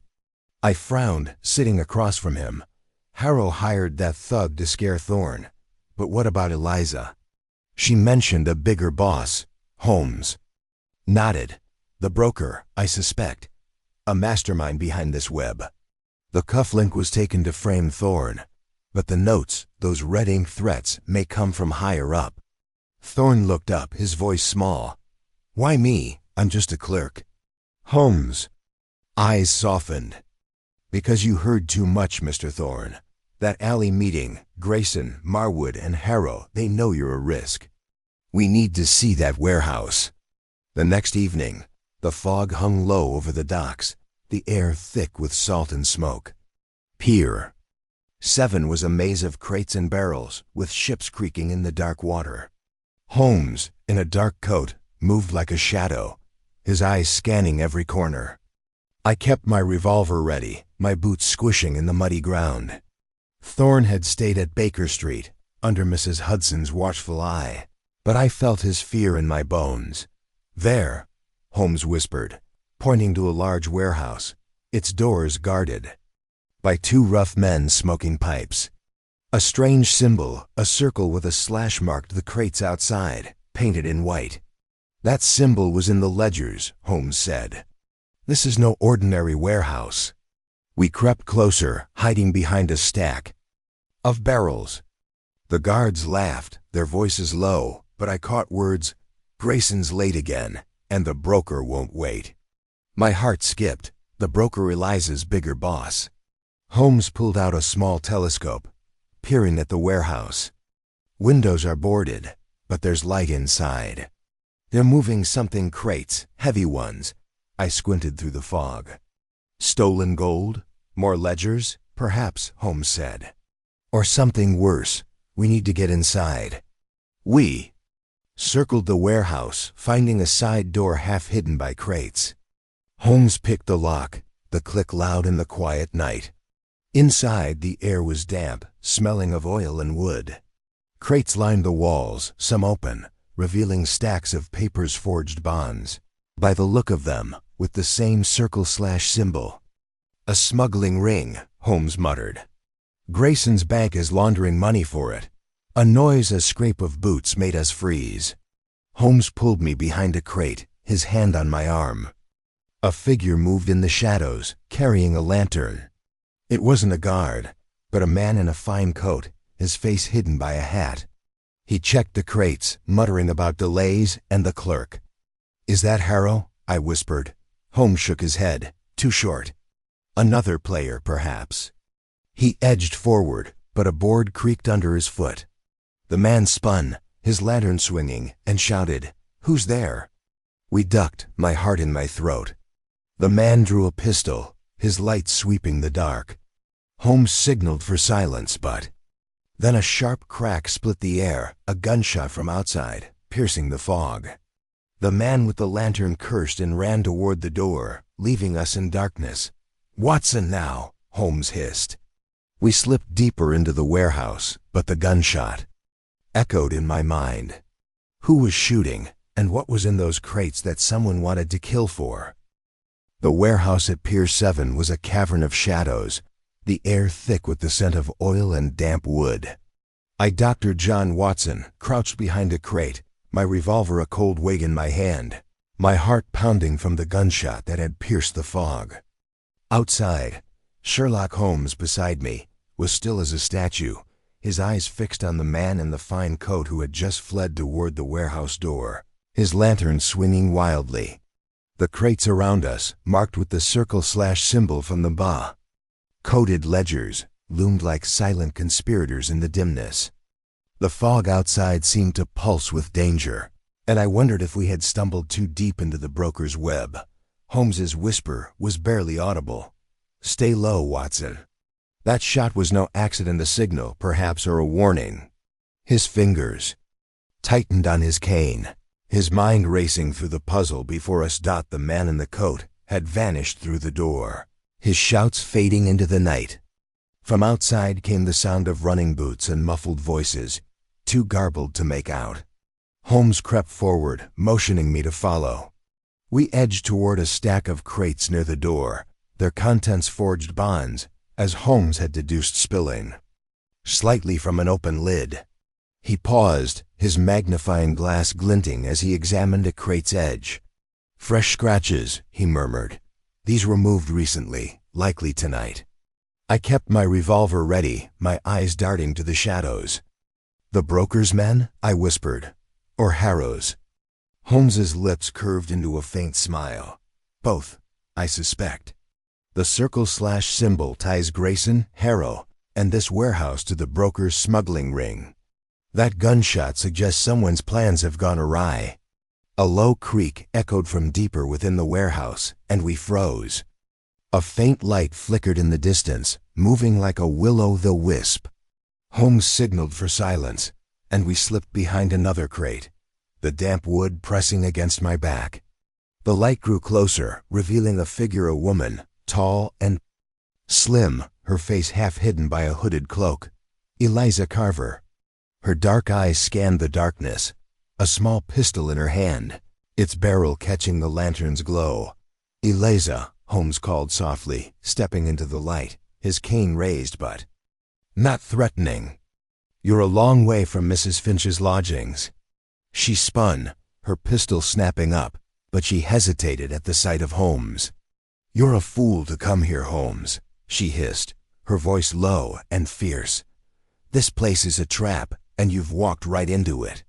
I frowned, sitting across from him. Harrow hired that thug to scare Thorne. But what about Eliza? She mentioned a bigger boss. Holmes nodded. "The broker, I suspect. A mastermind behind this web. The cufflink was taken to frame Thorne, but the notes, those red ink threats, may come from higher up." Thorne looked up, his voice small. "Why me? I'm just a clerk." Holmes' eyes softened. "Because you heard too much, Mr. Thorne. That alley meeting, Grayson, Marwood, and Harrow, they know you're a risk. We need to see that warehouse." The next evening, the fog hung low over the docks, the air thick with salt and smoke. Pier 7 was a maze of crates and barrels, with ships creaking in the dark water. Holmes, in a dark coat, moved like a shadow, his eyes scanning every corner. I kept my revolver ready, my boots squishing in the muddy ground. Thorne had stayed at Baker Street, under Mrs. Hudson's watchful eye, but I felt his fear in my bones. "There," Holmes whispered, pointing to a large warehouse, its doors guarded by two rough men smoking pipes. A strange symbol, a circle with a slash, marked the crates outside, painted in white. "That symbol was in the ledgers," Holmes said. "This is no ordinary warehouse." We crept closer, hiding behind a stack of barrels. The guards laughed, their voices low, but I caught words, "Grayson's late again, and the broker won't wait." My heart skipped. The broker, Eliza's bigger boss. Holmes pulled out a small telescope, peering at the warehouse. "Windows are boarded, but there's light inside. They're moving something, crates, heavy ones." I squinted through the fog. "Stolen gold? More ledgers? Perhaps," Holmes said. "Or something worse. We need to get inside." We circled the warehouse, finding a side door half hidden by crates. Holmes picked the lock, the click loud in the quiet night. Inside, the air was damp, smelling of oil and wood. Crates lined the walls, some open, revealing stacks of papers, forged bonds. By the look of them, with the same circle/slash symbol. "A smuggling ring," Holmes muttered. "Grayson's bank is laundering money for it." A noise, a scrape of boots, made us freeze. Holmes pulled me behind a crate, his hand on my arm. A figure moved in the shadows, carrying a lantern. It wasn't a guard, but a man in a fine coat, his face hidden by a hat. He checked the crates, muttering about delays and the clerk. "Is that Harrow?" I whispered. Holmes shook his head. "Too short." "Another player, perhaps." He edged forward, but a board creaked under his foot. The man spun, his lantern swinging, and shouted, "Who's there?" We ducked, my heart in my throat. The man drew a pistol, his light sweeping the dark. Holmes signaled for silence, but then a sharp crack split the air, a gunshot from outside, piercing the fog. The man with the lantern cursed and ran toward the door, leaving us in darkness. "Watson now," Holmes hissed. We slipped deeper into the warehouse, but the gunshot echoed in my mind. Who was shooting, and what was in those crates that someone wanted to kill for? The warehouse at Pier 7 was a cavern of shadows, the air thick with the scent of oil and damp wood. Dr. John Watson crouched behind a crate, my revolver a cold wig in my hand, my heart pounding from the gunshot that had pierced the fog. Outside, Sherlock Holmes, beside me, was still as a statue, his eyes fixed on the man in the fine coat who had just fled toward the warehouse door, his lantern swinging wildly. The crates around us, marked with the circle/slash symbol from the ba coded ledgers, loomed like silent conspirators in the dimness. The fog outside seemed to pulse with danger, and I wondered if we had stumbled too deep into the broker's web. Holmes's whisper was barely audible. "Stay low, Watson." That shot was no accident, a signal, perhaps, or a warning. His fingers tightened on his cane, his mind racing through the puzzle before us. The man in the coat had vanished through the door, his shouts fading into the night. From outside came the sound of running boots and muffled voices, too garbled to make out. Holmes crept forward, motioning me to follow. We edged toward a stack of crates near the door, their contents forged bonds, as Holmes had deduced, spilling slightly from an open lid. He paused, his magnifying glass glinting as he examined a crate's edge. "Fresh scratches," he murmured. "These were moved recently, likely tonight." I kept my revolver ready, my eyes darting to the shadows. "The broker's men?" I whispered. "Or Harrow's?" Holmes's lips curved into a faint smile. "Both, I suspect. The circle/slash symbol ties Grayson, Harrow, and this warehouse to the broker's smuggling ring. That gunshot suggests someone's plans have gone awry." A low creak echoed from deeper within the warehouse, and we froze. A faint light flickered in the distance, moving like a will-o'-the-wisp. Holmes signaled for silence, and we slipped behind another crate, the damp wood pressing against my back. The light grew closer, revealing a figure, a woman, tall and slim, her face half hidden by a hooded cloak. Eliza Carver. Her dark eyes scanned the darkness, a small pistol in her hand, its barrel catching the lantern's glow. "Eliza," Holmes called softly, stepping into the light, his cane raised but not threatening. "You're a long way from Mrs. Finch's lodgings." She spun, her pistol snapping up, but she hesitated at the sight of Holmes. "You're a fool to come here, Holmes," she hissed, her voice low and fierce. "This place is a trap, and you've walked right into it."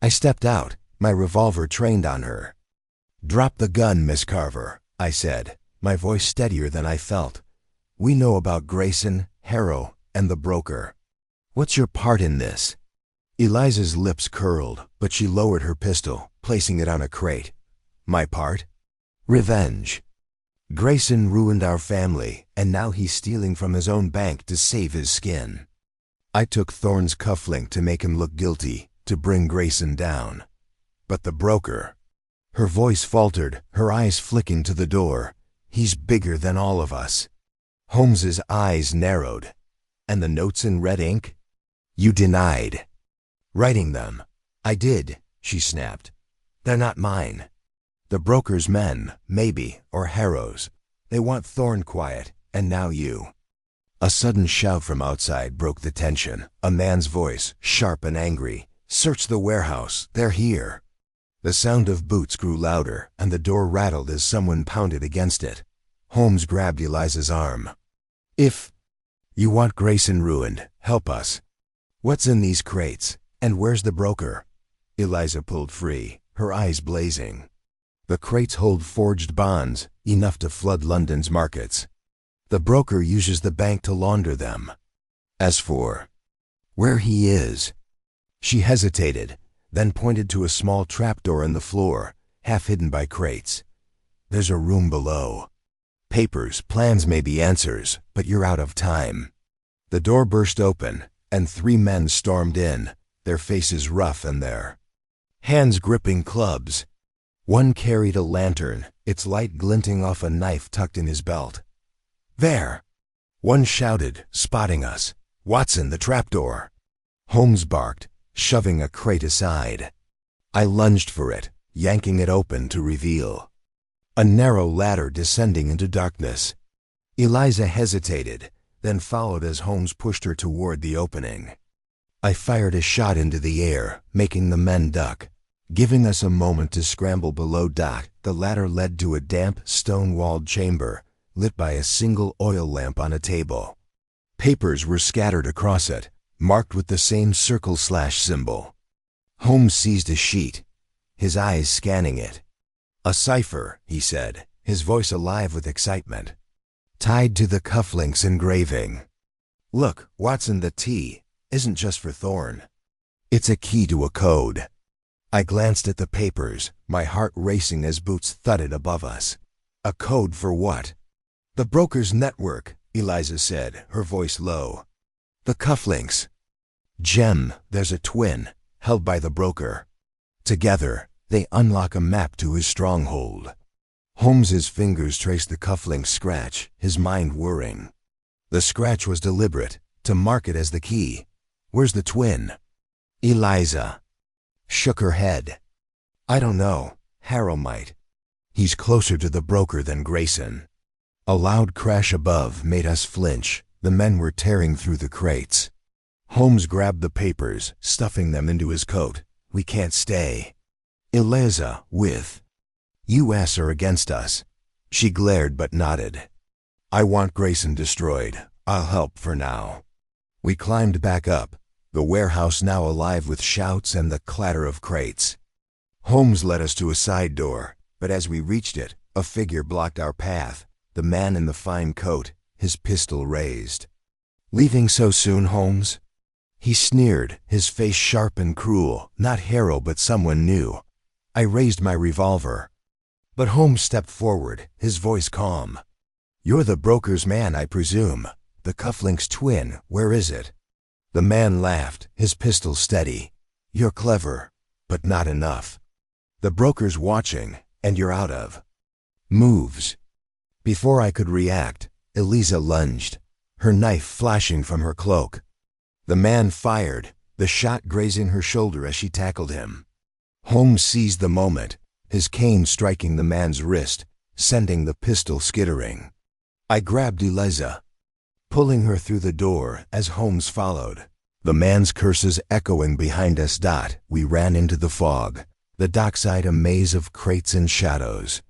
I stepped out, my revolver trained on her. "Drop the gun, Miss Carver," I said, my voice steadier than I felt. "We know about Grayson, Harrow, and the broker. What's your part in this?" Eliza's lips curled, but she lowered her pistol, placing it on a crate. "My part? Revenge. Grayson ruined our family, and now he's stealing from his own bank to save his skin. I took Thorne's cufflink to make him look guilty, to bring Grayson down. But the broker..." Her voice faltered, her eyes flicking to the door. "He's bigger than all of us." Holmes's eyes narrowed. "And the notes in red ink? You denied writing them." "I did," she snapped. "They're not mine. The broker's men, maybe, or Harrow's. They want Thorne quiet, and now you." A sudden shout from outside broke the tension, a man's voice, sharp and angry. "Search the warehouse, they're here." The sound of boots grew louder, and the door rattled as someone pounded against it. Holmes grabbed Eliza's arm. "If you want Grayson ruined, help us. What's in these crates, and where's the broker?" Eliza pulled free, her eyes blazing. "The crates hold forged bonds, enough to flood London's markets. The broker uses the bank to launder them. As for where he is..." She hesitated, then pointed to a small trapdoor in the floor, half hidden by crates. "There's a room below. Papers, plans may be answers, but you're out of time." The door burst open, and 3 men stormed in, their faces rough and their hands gripping clubs. One carried a lantern, its light glinting off a knife tucked in his belt. "There!" one shouted, spotting us. "Watson, the trapdoor!" Holmes barked, shoving a crate aside. I lunged for it, yanking it open to reveal a narrow ladder descending into darkness. Eliza hesitated, then followed as Holmes pushed her toward the opening. I fired a shot into the air, making the men duck. Giving us a moment to scramble below deck, the ladder led to a damp, stone-walled chamber, lit by a single oil lamp on a table. Papers were scattered across it, marked with the same circle// symbol. Holmes seized a sheet, his eyes scanning it. "A cipher," he said, his voice alive with excitement. "Tied to the cufflink's engraving. Look, Watson, the T isn't just for Thorne. It's a key to a code." I glanced at the papers, my heart racing as boots thudded above us. "A code for what?" "The broker's network," Eliza said, her voice low. "The cufflinks. Gem, there's a twin, held by the broker. Together, they unlock a map to his stronghold." Holmes's fingers traced the cufflink's scratch, his mind whirring. The scratch was deliberate, to mark it as the key. "Where's the twin?" Eliza shook her head. "I don't know. Harrow might. He's closer to the broker than Grayson." A loud crash above made us flinch. The men were tearing through the crates. Holmes grabbed the papers, stuffing them into his coat. "We can't stay." "Eliza, with U.S. are against us." She glared but nodded. "I want Grayson destroyed. I'll help for now." We climbed back up, the warehouse now alive with shouts and the clatter of crates. Holmes led us to a side door, but as we reached it, a figure blocked our path, the man in the fine coat, his pistol raised. "Leaving so soon, Holmes?" He sneered, his face sharp and cruel, not Harrow but someone new. I raised my revolver. But Holmes stepped forward, his voice calm. "You're the broker's man, I presume. The Cufflink's twin, where is it?" The man laughed, his pistol steady. "You're clever, but not enough. The broker's watching, and you're out of moves." Before I could react, Eliza lunged, her knife flashing from her cloak. The man fired, the shot grazing her shoulder as she tackled him. Holmes seized the moment, his cane striking the man's wrist, sending the pistol skittering. I grabbed Eliza, pulling her through the door as Holmes followed. The man's curses echoing behind us. We ran into the fog, the dockside a maze of crates and shadows.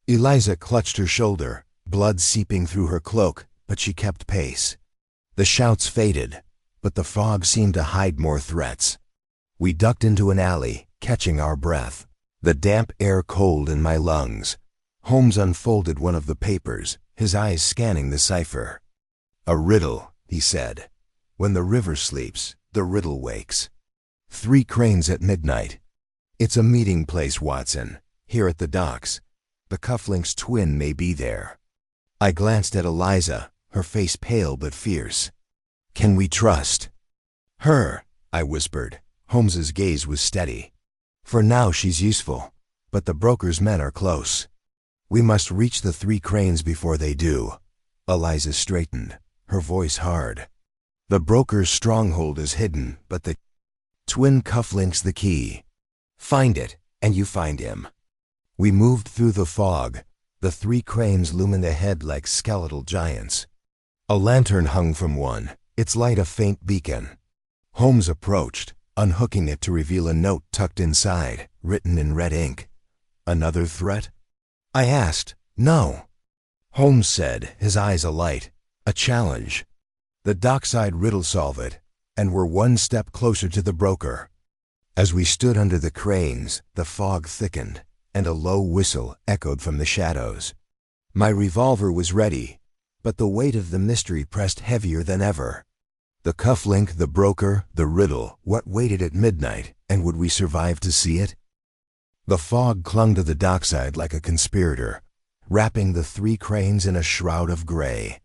Eliza clutched her shoulder, blood seeping through her cloak, but she kept pace. The shouts faded, but the fog seemed to hide more threats. We ducked into an alley, catching our breath, the damp air cold in my lungs. Holmes unfolded one of the papers, his eyes scanning the cipher. "A riddle," he said. "When the river sleeps, the riddle wakes. 3 cranes at midnight. It's a meeting place, Watson, here at the docks. The Cufflink's twin may be there." I glanced at Eliza, her face pale but fierce. "Can we trust her?" I whispered. Holmes's gaze was steady. "For now she's useful, but the broker's men are close. We must reach the 3 cranes before they do." Eliza straightened, her voice hard. "The broker's stronghold is hidden, but the twin Cufflink's the key. Find it, and you find him." We moved through the fog, the 3 cranes looming ahead like skeletal giants. A lantern hung from one, its light a faint beacon. Holmes approached, unhooking it to reveal a note tucked inside, written in red ink. "Another threat?" I asked. "No," Holmes said, his eyes alight. "A challenge. The dockside riddle solve it, and we're one step closer to the broker." As we stood under the cranes, the fog thickened, and a low whistle echoed from the shadows. My revolver was ready, but the weight of the mystery pressed heavier than ever. The Cufflink, the broker, the riddle, what waited at midnight, and would we survive to see it? The fog clung to the dockside like a conspirator, wrapping the 3 cranes in a shroud of gray.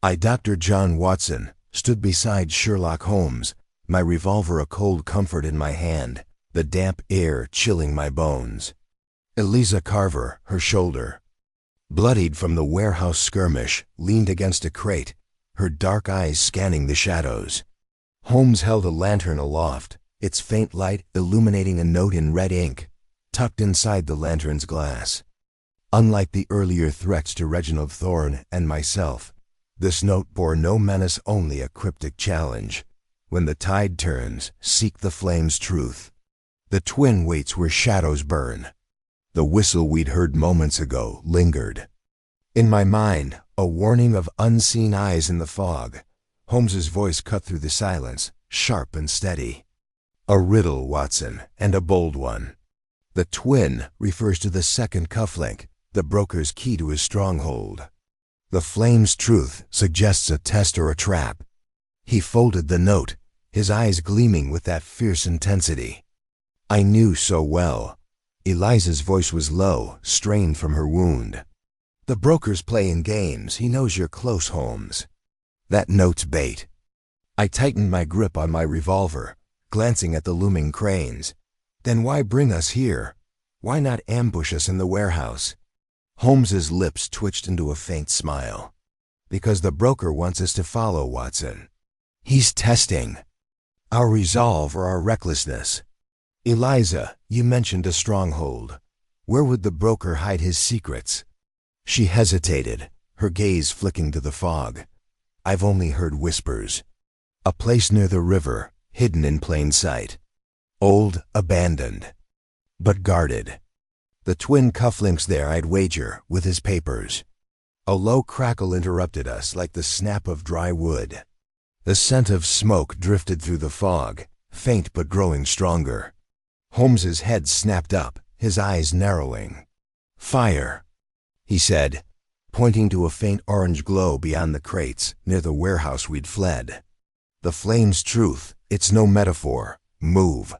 Dr. John Watson, stood beside Sherlock Holmes, my revolver a cold comfort in my hand, the damp air chilling my bones. Eliza Carver, her shoulder, bloodied from the warehouse skirmish, leaned against a crate, her dark eyes scanning the shadows. Holmes held a lantern aloft, its faint light illuminating a note in red ink, tucked inside the lantern's glass. Unlike the earlier threats to Reginald Thorne and myself, this note bore no menace, only a cryptic challenge. "When the tide turns, seek the flame's truth. The twin waits where shadows burn." The whistle we'd heard moments ago lingered. In my mind, a warning of unseen eyes in the fog. Holmes's voice cut through the silence, sharp and steady. "A riddle, Watson, and a bold one. The twin refers to the second Cufflink, the broker's key to his stronghold. The flame's truth suggests a test or a trap." He folded the note, his eyes gleaming with that fierce intensity I knew so well. Eliza's voice was low, strained from her wound. "The broker's playing games. He knows you're close, Holmes. That note's bait." I tightened my grip on my revolver, glancing at the looming cranes. "Then why bring us here? Why not ambush us in the warehouse?" Holmes's lips twitched into a faint smile. "Because the broker wants us to follow, Watson. He's testing our resolve or our recklessness. Eliza, you mentioned a stronghold. Where would the broker hide his secrets?" She hesitated, her gaze flicking to the fog. "I've only heard whispers. A place near the river, hidden in plain sight. Old, abandoned, but guarded. The twin Cufflink's there, I'd wager, with his papers." A low crackle interrupted us like the snap of dry wood. The scent of smoke drifted through the fog, faint but growing stronger. Holmes's head snapped up, his eyes narrowing. "Fire," he said, pointing to a faint orange glow beyond the crates, near the warehouse we'd fled. "The flame's truth, it's no metaphor. Move."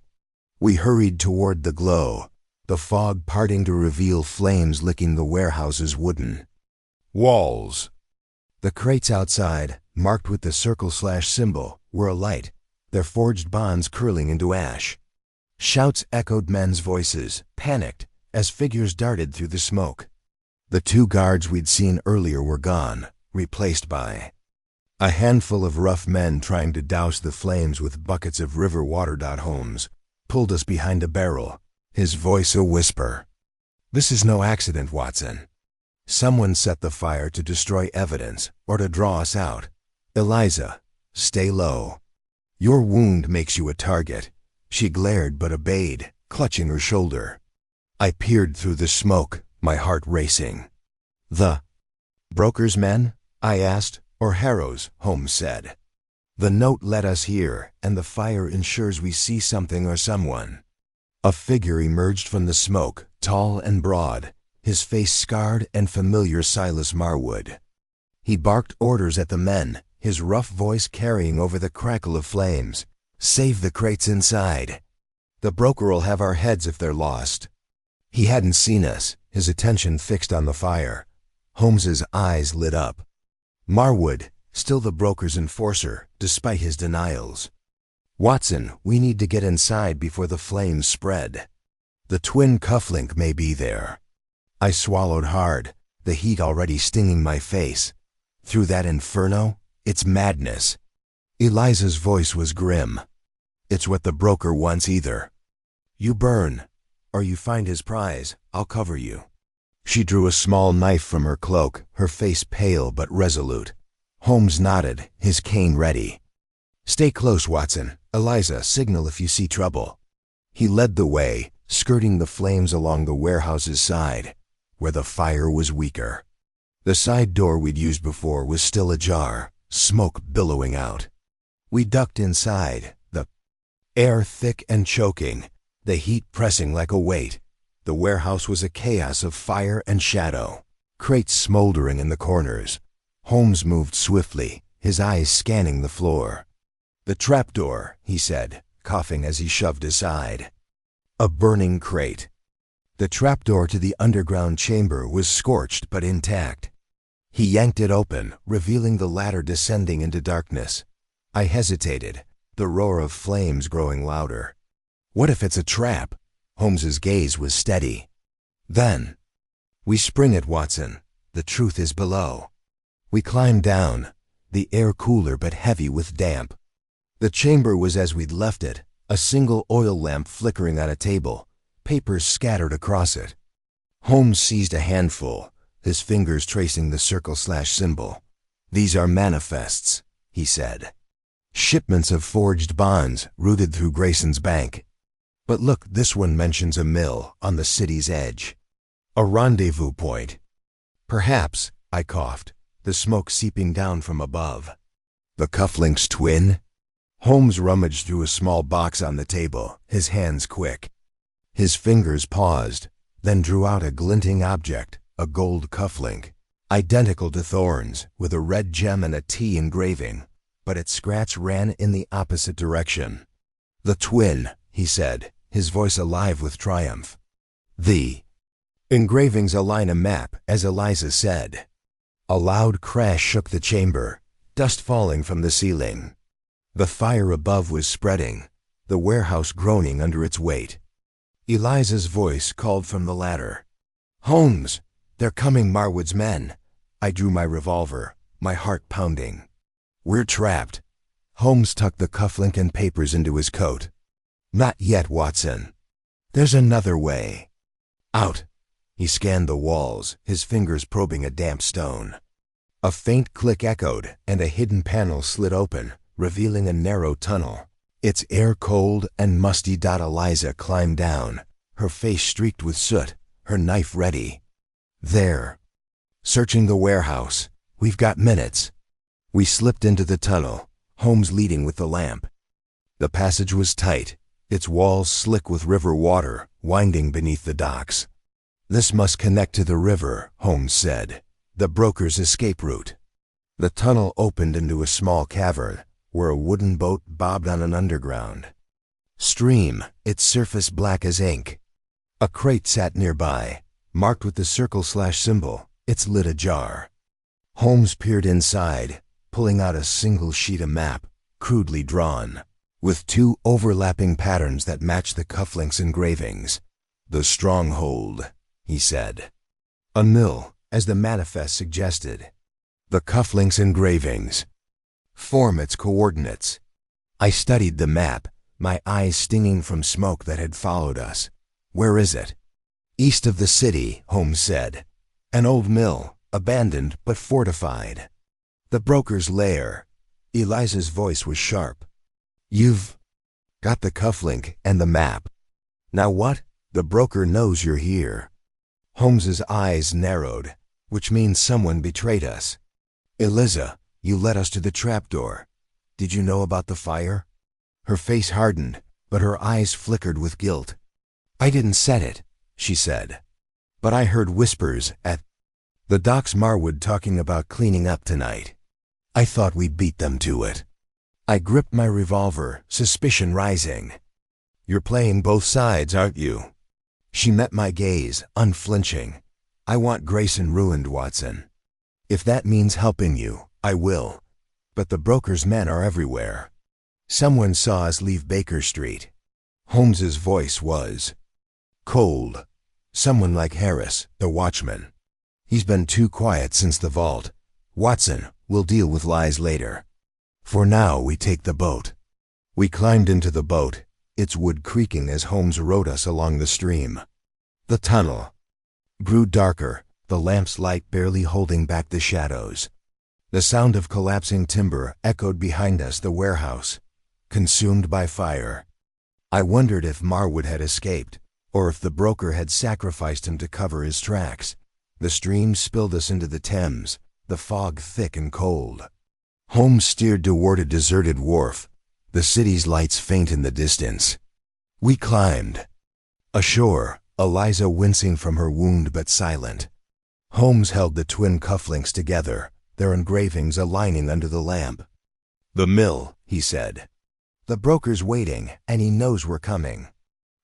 We hurried toward the glow, the fog parting to reveal flames licking the warehouse's wooden walls. The crates outside, marked with the circle/symbol, were alight, their forged bonds curling into ash. Shouts echoed men's voices, panicked, as figures darted through the smoke. The 2 guards we'd seen earlier were gone, replaced by a handful of rough men trying to douse the flames with buckets of river water. Holmes pulled us behind a barrel, his voice a whisper. "This is no accident, Watson. Someone set the fire to destroy evidence or to draw us out. Eliza, stay low. Your wound makes you a target." She glared but obeyed, clutching her shoulder. I peered through the smoke, my heart racing. "The broker's men?" I asked. "Or Harrow's," Holmes said. "The note led us here, and the fire ensures we see something or someone." A figure emerged from the smoke, tall and broad, his face scarred and familiar. Silas Marwood. He barked orders at the men, his rough voice carrying over the crackle of flames. "Save the crates inside. The broker'll have our heads if they're lost." He hadn't seen us, his attention fixed on the fire. Holmes's eyes lit up. Marwood, still the broker's enforcer, despite his denials. "Watson, we need to get inside before the flames spread. The twin Cufflink may be there." I swallowed hard, the heat already stinging my face. "Through that inferno? It's madness." Eliza's voice was grim. "It's what the broker wants either. You burn, or you find his prize, I'll cover you." She drew a small knife from her cloak, her face pale but resolute. Holmes nodded, his cane ready. "Stay close, Watson. Eliza, signal if you see trouble." He led the way, skirting the flames along the warehouse's side, where the fire was weaker. The side door we'd used before was still ajar, smoke billowing out. We ducked inside, the air thick and choking, the heat pressing like a weight. The warehouse was a chaos of fire and shadow, crates smoldering in the corners. Holmes moved swiftly, his eyes scanning the floor. "The trapdoor," he said, coughing as he shoved aside. A burning crate. The trapdoor to the underground chamber was scorched but intact. He yanked it open, revealing the ladder descending into darkness. I hesitated, the roar of flames growing louder. What if it's a trap? Holmes's gaze was steady. "Then we spring it, Watson. The truth is below." We climbed down, the air cooler but heavy with damp. The chamber was as we'd left it, a single oil lamp flickering on a table, papers scattered across it. Holmes seized a handful, his fingers tracing the circle/symbol. "These are manifests," he said. "Shipments of forged bonds routed through Grayson's bank. But look, this one mentions a mill on the city's edge. A rendezvous point." "Perhaps," I coughed, the smoke seeping down from above. "The Cufflink's twin?" Holmes rummaged through a small box on the table, his hands quick. His fingers paused, then drew out a glinting object, a gold cufflink, identical to Thorne's, with a red gem and a T engraving, but its scratch ran in the opposite direction. "The twin," he said, his voice alive with triumph. "The engravings align a map, as Eliza said." A loud crash shook the chamber, dust falling from the ceiling. The fire above was spreading, the warehouse groaning under its weight. Eliza's voice called from the ladder. "Holmes, they're coming, Marwood's men." I drew my revolver, my heart pounding. "We're trapped." Holmes tucked the cufflink and papers into his coat. "Not yet, Watson. There's another way." "Out." He scanned the walls, his fingers probing a damp stone. A faint click echoed, and a hidden panel slid open, revealing a narrow tunnel. Its air cold and musty. Eliza climbed down, her face streaked with soot, her knife ready. "There. Searching the warehouse. We've got minutes." We slipped into the tunnel, Holmes leading with the lamp. The passage was tight, its walls slick with river water, winding beneath the docks. "This must connect to the river," Holmes said, "the broker's escape route." The tunnel opened into a small cavern, where a wooden boat bobbed on an underground stream, its surface black as ink. A crate sat nearby, marked with the circle/symbol, its lid ajar. Holmes peered inside, pulling out a single sheet of map, crudely drawn, with two overlapping patterns that matched the cufflinks engravings. "The stronghold," he said. "A mill, as the manifest suggested. The cufflinks engravings form its coordinates." I studied the map, my eyes stinging from smoke that had followed us. "Where is it?" "East of the city," Holmes said. "An old mill, abandoned but fortified." "The broker's lair." Eliza's voice was sharp. "You've got the cufflink and the map. Now what?" "The broker knows you're here." Holmes's eyes narrowed, "which means someone betrayed us." "Eliza, you led us to the trapdoor. Did you know about the fire?" Her face hardened, but her eyes flickered with guilt. "I didn't set it," she said. "But I heard whispers at the docks Marwood talking about cleaning up tonight. I thought we'd beat them to it." I gripped my revolver, suspicion rising. "You're playing both sides, aren't you?" She met my gaze, unflinching. "I want Grayson ruined, Watson. If that means helping you, I will. But the broker's men are everywhere. Someone saw us leave Baker Street." Holmes's voice was cold. "Someone like Harris, the watchman. He's been too quiet since the vault. Watson, we'll deal with lies later. For now, we take the boat." We climbed into the boat, its wood creaking as Holmes rowed us along the stream. The tunnel grew darker, the lamp's light barely holding back the shadows. The sound of collapsing timber echoed behind us, the warehouse, consumed by fire. I wondered if Marwood had escaped, or if the broker had sacrificed him to cover his tracks. The stream spilled us into the Thames, the fog thick and cold. Holmes steered toward a deserted wharf, the city's lights faint in the distance. We climbed. Ashore, Eliza wincing from her wound but silent. Holmes held the twin cufflinks together, their engravings aligning under the lamp. "The mill," he said. "The broker's waiting, and he knows we're coming."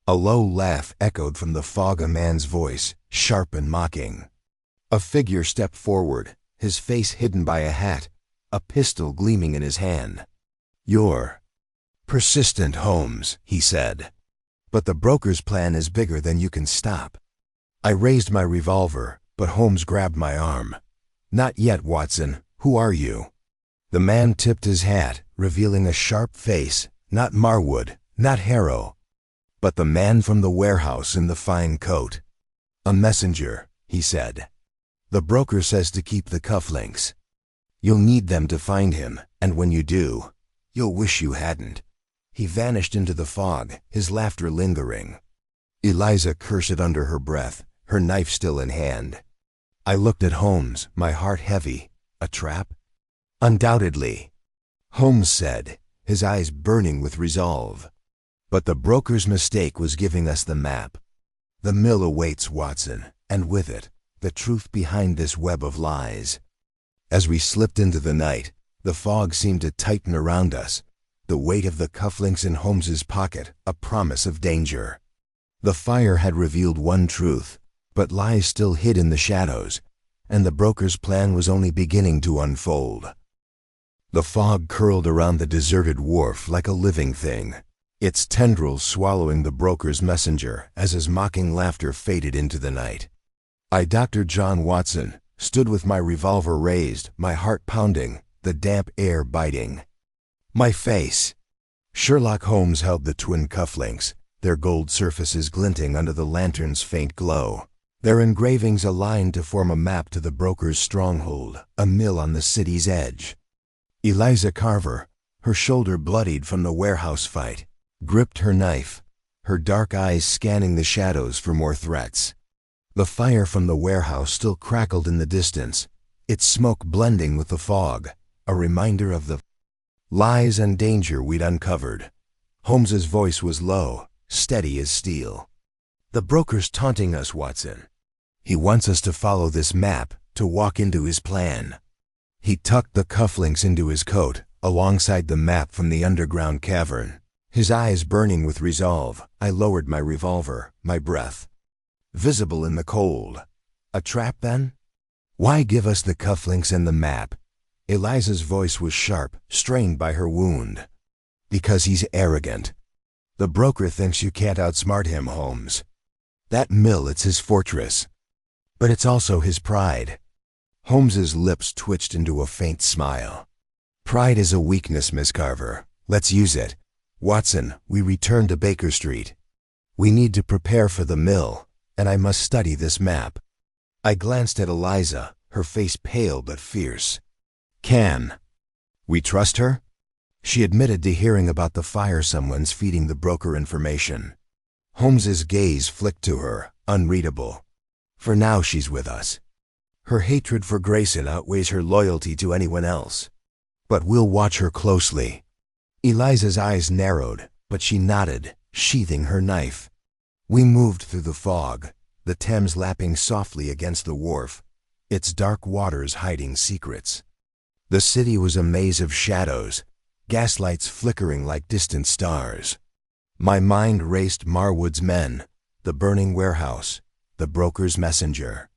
A low laugh echoed from the fog, a man's voice, sharp and mocking. A figure stepped forward, his face hidden by a hat, a pistol gleaming in his hand. "You're persistent, Holmes," he said. "But the broker's plan is bigger than you can stop." I raised my revolver, but Holmes grabbed my arm. "Not yet, Watson. Who are you?" The man tipped his hat, revealing a sharp face. Not Marwood, not Harrow, but the man from the warehouse in the fine coat. "A messenger," he said. "The broker says to keep the cufflinks. You'll need them to find him, and when you do, you'll wish you hadn't." He vanished into the fog, his laughter lingering. Eliza cursed under her breath, her knife still in hand. I looked at Holmes, my heart heavy. "A trap?" "Undoubtedly," Holmes said, his eyes burning with resolve. "But the broker's mistake was giving us the map. The mill awaits, Watson, and with it, the truth behind this web of lies." As we slipped into the night, the fog seemed to tighten around us, the weight of the cufflinks in Holmes's pocket a promise of danger. The fire had revealed one truth, but lies still hid in the shadows, and the broker's plan was only beginning to unfold. The fog curled around the deserted wharf like a living thing, its tendrils swallowing the broker's messenger as his mocking laughter faded into the night. I, Dr. John Watson, stood with my revolver raised, my heart pounding, the damp air biting. My face. Sherlock Holmes held the twin cufflinks, their gold surfaces glinting under the lantern's faint glow, their engravings aligned to form a map to the broker's stronghold, a mill on the city's edge. Eliza Carver, her shoulder bloodied from the warehouse fight, gripped her knife, her dark eyes scanning the shadows for more threats. The fire from the warehouse still crackled in the distance, its smoke blending with the fog, a reminder of the lies and danger we'd uncovered. Holmes's voice was low, steady as steel. "The broker's taunting us, Watson. He wants us to follow this map, to walk into his plan." He tucked the cufflinks into his coat, alongside the map from the underground cavern. His eyes burning with resolve, I lowered my revolver, my breath visible in the cold. A trap, then? Why give us the cufflinks and the map? Eliza's voice was sharp, strained by her wound. Because he's arrogant. The broker thinks you can't outsmart him, Holmes. That mill, it's his fortress. But it's also his pride. Holmes's lips twitched into a faint smile. Pride is a weakness, Miss Carver. Let's use it. Watson, we return to Baker Street. We need to prepare for the mill, and I must study this map. I glanced at Eliza, her face pale but fierce. Can we trust her? She admitted to hearing about the fire someone's feeding the broker information. Holmes's gaze flicked to her, unreadable. For now she's with us. Her hatred for Grayson outweighs her loyalty to anyone else. But we'll watch her closely. Eliza's eyes narrowed, but she nodded, sheathing her knife. We moved through the fog, the Thames lapping softly against the wharf, its dark waters hiding secrets. The city was a maze of shadows, gaslights flickering like distant stars. My mind raced Marwood's men, the burning warehouse, the broker's messenger.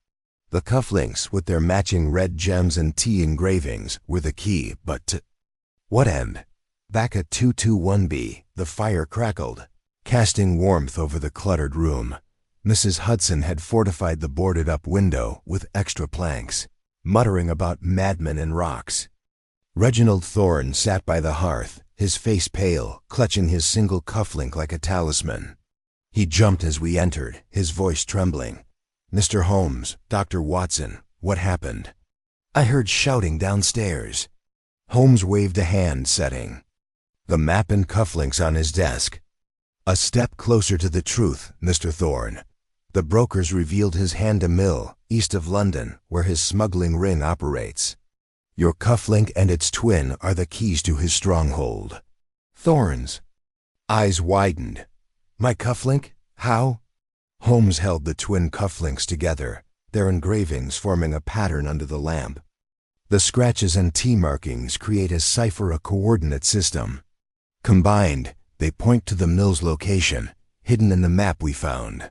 The cufflinks, with their matching red gems and T engravings, were the key, but to what end? Back at 221B, the fire crackled, casting warmth over the cluttered room. Mrs. Hudson had fortified the boarded-up window with extra planks, muttering about madmen and rocks. Reginald Thorne sat by the hearth, his face pale, clutching his single cufflink like a talisman. He jumped as we entered, his voice trembling. Mr. Holmes, Dr. Watson, what happened? I heard shouting downstairs. Holmes waved a hand, setting the map and cufflinks on his desk. A step closer to the truth, Mr. Thorne. The brokers revealed his hand a mill, east of London, where his smuggling ring operates. Your cufflink and its twin are the keys to his stronghold. Thorne's eyes widened. My cufflink? How? Holmes held the twin cufflinks together, their engravings forming a pattern under the lamp. The scratches and T markings create a cipher, a coordinate system. Combined, they point to the mill's location, hidden in the map we found.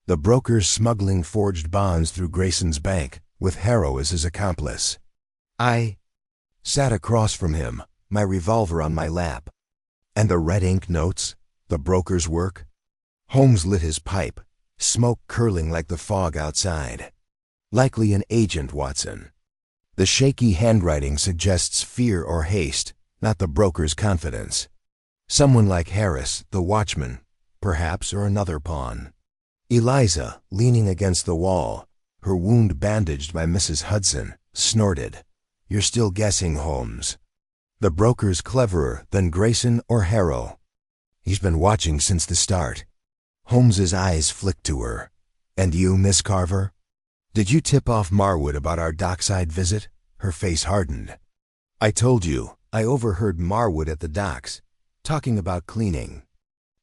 The broker's smuggling forged bonds through Grayson's bank, with Harrow as his accomplice. I sat across from him, my revolver on my lap. And the red ink notes, the broker's work? Holmes lit his pipe, smoke curling like the fog outside. Likely an agent, Watson. The shaky handwriting suggests fear or haste, not the broker's confidence. Someone like Harris, the watchman, perhaps, or another pawn. Eliza, leaning against the wall, her wound bandaged by Mrs. Hudson, snorted. You're still guessing, Holmes. The broker's cleverer than Grayson or Harrow. He's been watching since the start. Holmes's eyes flicked to her. And you, Miss Carver? Did you tip off Marwood about our dockside visit? Her face hardened. I told you, I overheard Marwood at the docks, talking about cleaning.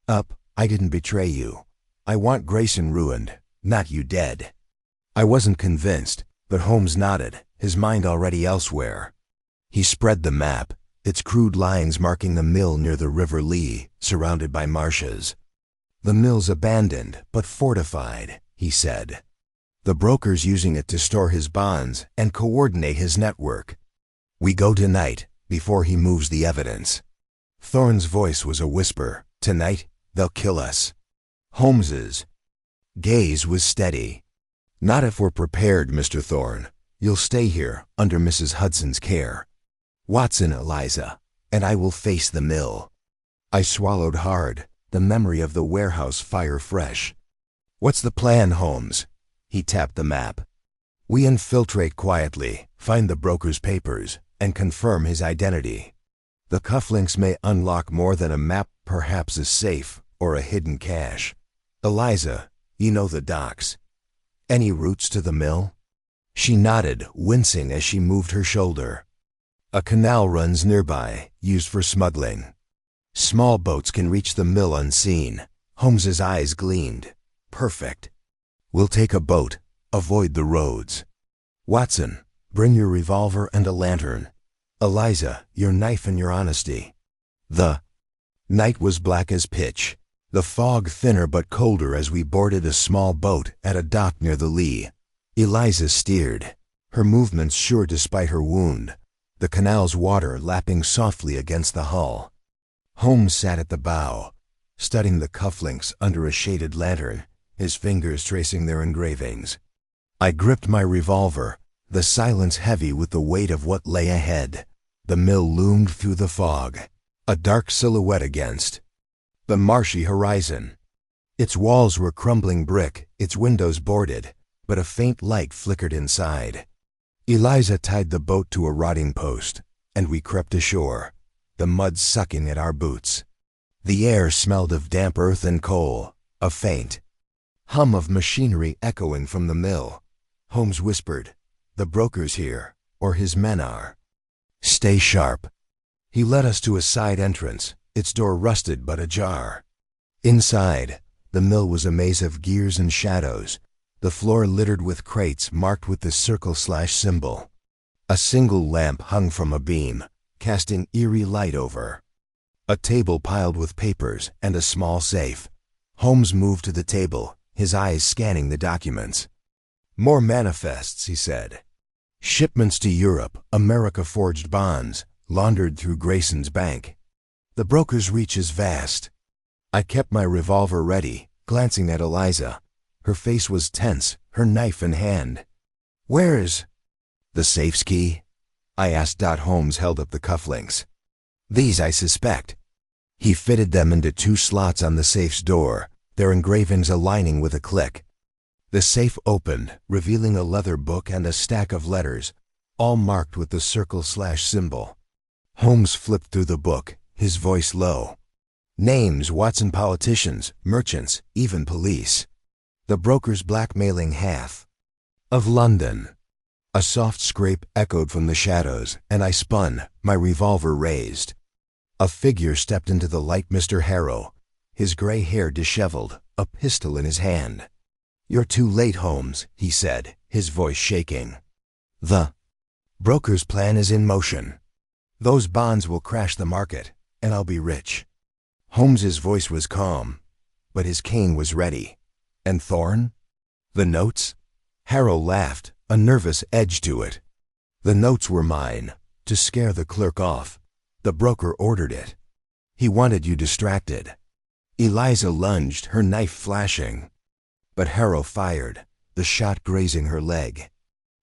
I didn't betray you. I want Grayson ruined, not you dead. I wasn't convinced, but Holmes nodded, his mind already elsewhere. He spread the map, its crude lines marking the mill near the River Lee, surrounded by marshes. The mill's abandoned, but fortified, he said. The broker's using it to store his bonds and coordinate his network. We go tonight, before he moves the evidence. Thorne's voice was a whisper. Tonight, they'll kill us. Holmes's gaze was steady. Not if we're prepared, Mr. Thorne. You'll stay here, under Mrs. Hudson's care. Watson, Eliza, and I will face the mill. I swallowed hard, the memory of the warehouse fire fresh. What's the plan, Holmes? He tapped the map. We infiltrate quietly, find the broker's papers, and confirm his identity. The cufflinks may unlock more than a map, perhaps a safe or a hidden cache. Eliza, you know the docks. Any routes to the mill? She nodded, wincing as she moved her shoulder. A canal runs nearby, used for smuggling. Small boats can reach the mill unseen. Holmes's eyes gleamed. Perfect. We'll take a boat, avoid the roads. Watson, bring your revolver and a lantern. Eliza, your knife and your honesty. The night was black as pitch. The fog thinner but colder as we boarded a small boat at a dock near the lee. Eliza steered, her movements sure despite her wound, the canal's water lapping softly against the hull. Holmes sat at the bow, studying the cufflinks under a shaded lantern, his fingers tracing their engravings. I gripped my revolver, the silence heavy with the weight of what lay ahead. The mill loomed through the fog, a dark silhouette against the marshy horizon. Its walls were crumbling brick, its windows boarded, but a faint light flickered inside. Eliza tied the boat to a rotting post, and we crept ashore, the mud sucking at our boots. The air smelled of damp earth and coal, a faint hum of machinery echoing from the mill. Holmes whispered, "The broker's here, or his men are. Stay sharp." He led us to a side entrance, its door rusted but ajar. Inside, the mill was a maze of gears and shadows, the floor littered with crates marked with the circle/symbol. A single lamp hung from a beam, casting eerie light over a table piled with papers and a small safe. Holmes moved to the table, his eyes scanning the documents. "More manifests," he said. "Shipments to Europe, America-forged bonds, laundered through Grayson's bank. The broker's reach is vast." I kept my revolver ready, glancing at Eliza. Her face was tense, her knife in hand. "Where's the safe's key?" I asked. Holmes held up the cufflinks. "These, I suspect." He fitted them into 2 slots on the safe's door, their engravings aligning with a click. The safe opened, revealing a leather book and a stack of letters, all marked with the circle/symbol. Holmes flipped through the book, his voice low. "Names, Watson, politicians, merchants, even police. The broker's blackmailing half of London." A soft scrape echoed from the shadows, and I spun, my revolver raised. A figure stepped into the light. Mr. Harrow, his gray hair disheveled, a pistol in his hand. "You're too late, Holmes," he said, his voice shaking. "The broker's plan is in motion. Those bonds will crash the market, and I'll be rich." Holmes's voice was calm, but his cane was ready. "And Thorne? The notes?" Harrow laughed, a nervous edge to it. "The notes were mine, to scare the clerk off. The broker ordered it. He wanted you distracted." Eliza lunged, her knife flashing. But Harrow fired, the shot grazing her leg.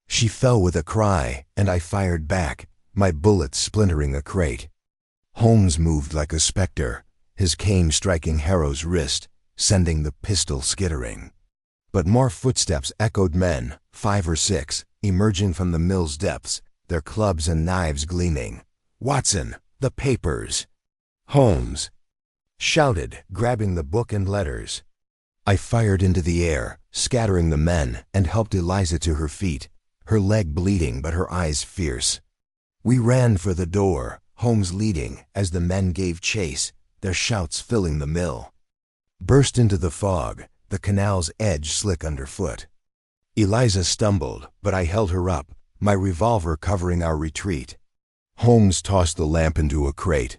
She fell with a cry, and I fired back, my bullet splintering a crate. Holmes moved like a specter, his cane striking Harrow's wrist, sending the pistol skittering. But more footsteps echoed, men, 5 or 6, emerging from the mill's depths, their clubs and knives gleaming. "Watson, the papers!" Holmes shouted, grabbing the book and letters. I fired into the air, scattering the men, and helped Eliza to her feet, her leg bleeding but her eyes fierce. We ran for the door, Holmes leading, as the men gave chase, their shouts filling the mill. Burst into the fog, the canal's edge slick underfoot. Eliza stumbled, but I held her up, my revolver covering our retreat. Holmes tossed the lamp into a crate,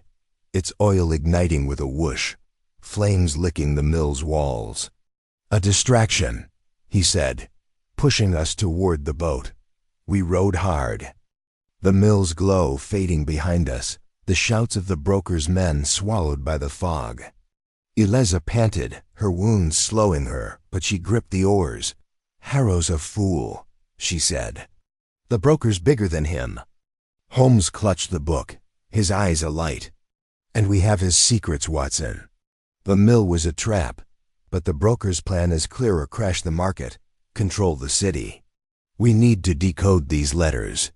its oil igniting with a whoosh, flames licking the mill's walls. "A distraction," he said, pushing us toward the boat. We rowed hard, the mill's glow fading behind us, the shouts of the broker's men swallowed by the fog. Eliza panted, her wounds slowing her, but she gripped the oars. "Harrow's a fool," she said. "The broker's bigger than him." Holmes clutched the book, his eyes alight. "And we have his secrets, Watson. The mill was a trap, but the broker's plan is clearer: crash the market, control the city. We need to decode these letters."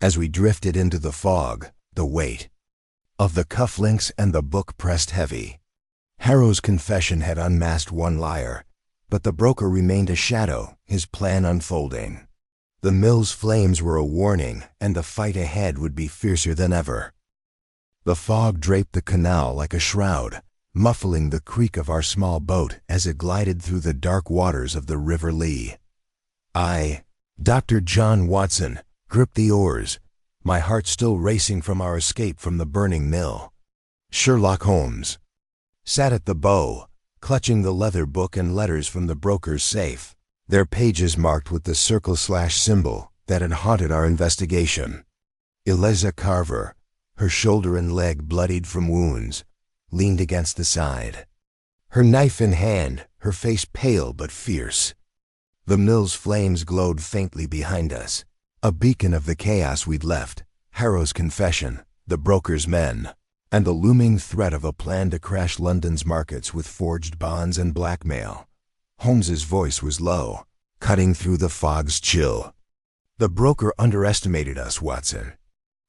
As we drifted into the fog, the weight of the cufflinks and the book pressed heavy. Harrow's confession had unmasked one liar, but the broker remained a shadow, his plan unfolding. The mill's flames were a warning, and the fight ahead would be fiercer than ever. The fog draped the canal like a shroud, muffling the creak of our small boat as it glided through the dark waters of the River Lee. I, Dr. John Watson, gripped the oars, my heart still racing from our escape from the burning mill. Sherlock Holmes sat at the bow, clutching the leather book and letters from the broker's safe, their pages marked with the circle/symbol that had haunted our investigation. Eliza Carver, her shoulder and leg bloodied from wounds, leaned against the side, her knife in hand, her face pale but fierce. The mill's flames glowed faintly behind us, a beacon of the chaos we'd left, Harrow's confession, the broker's men, and the looming threat of a plan to crash London's markets with forged bonds and blackmail. Holmes's voice was low, cutting through the fog's chill. The broker underestimated us, Watson.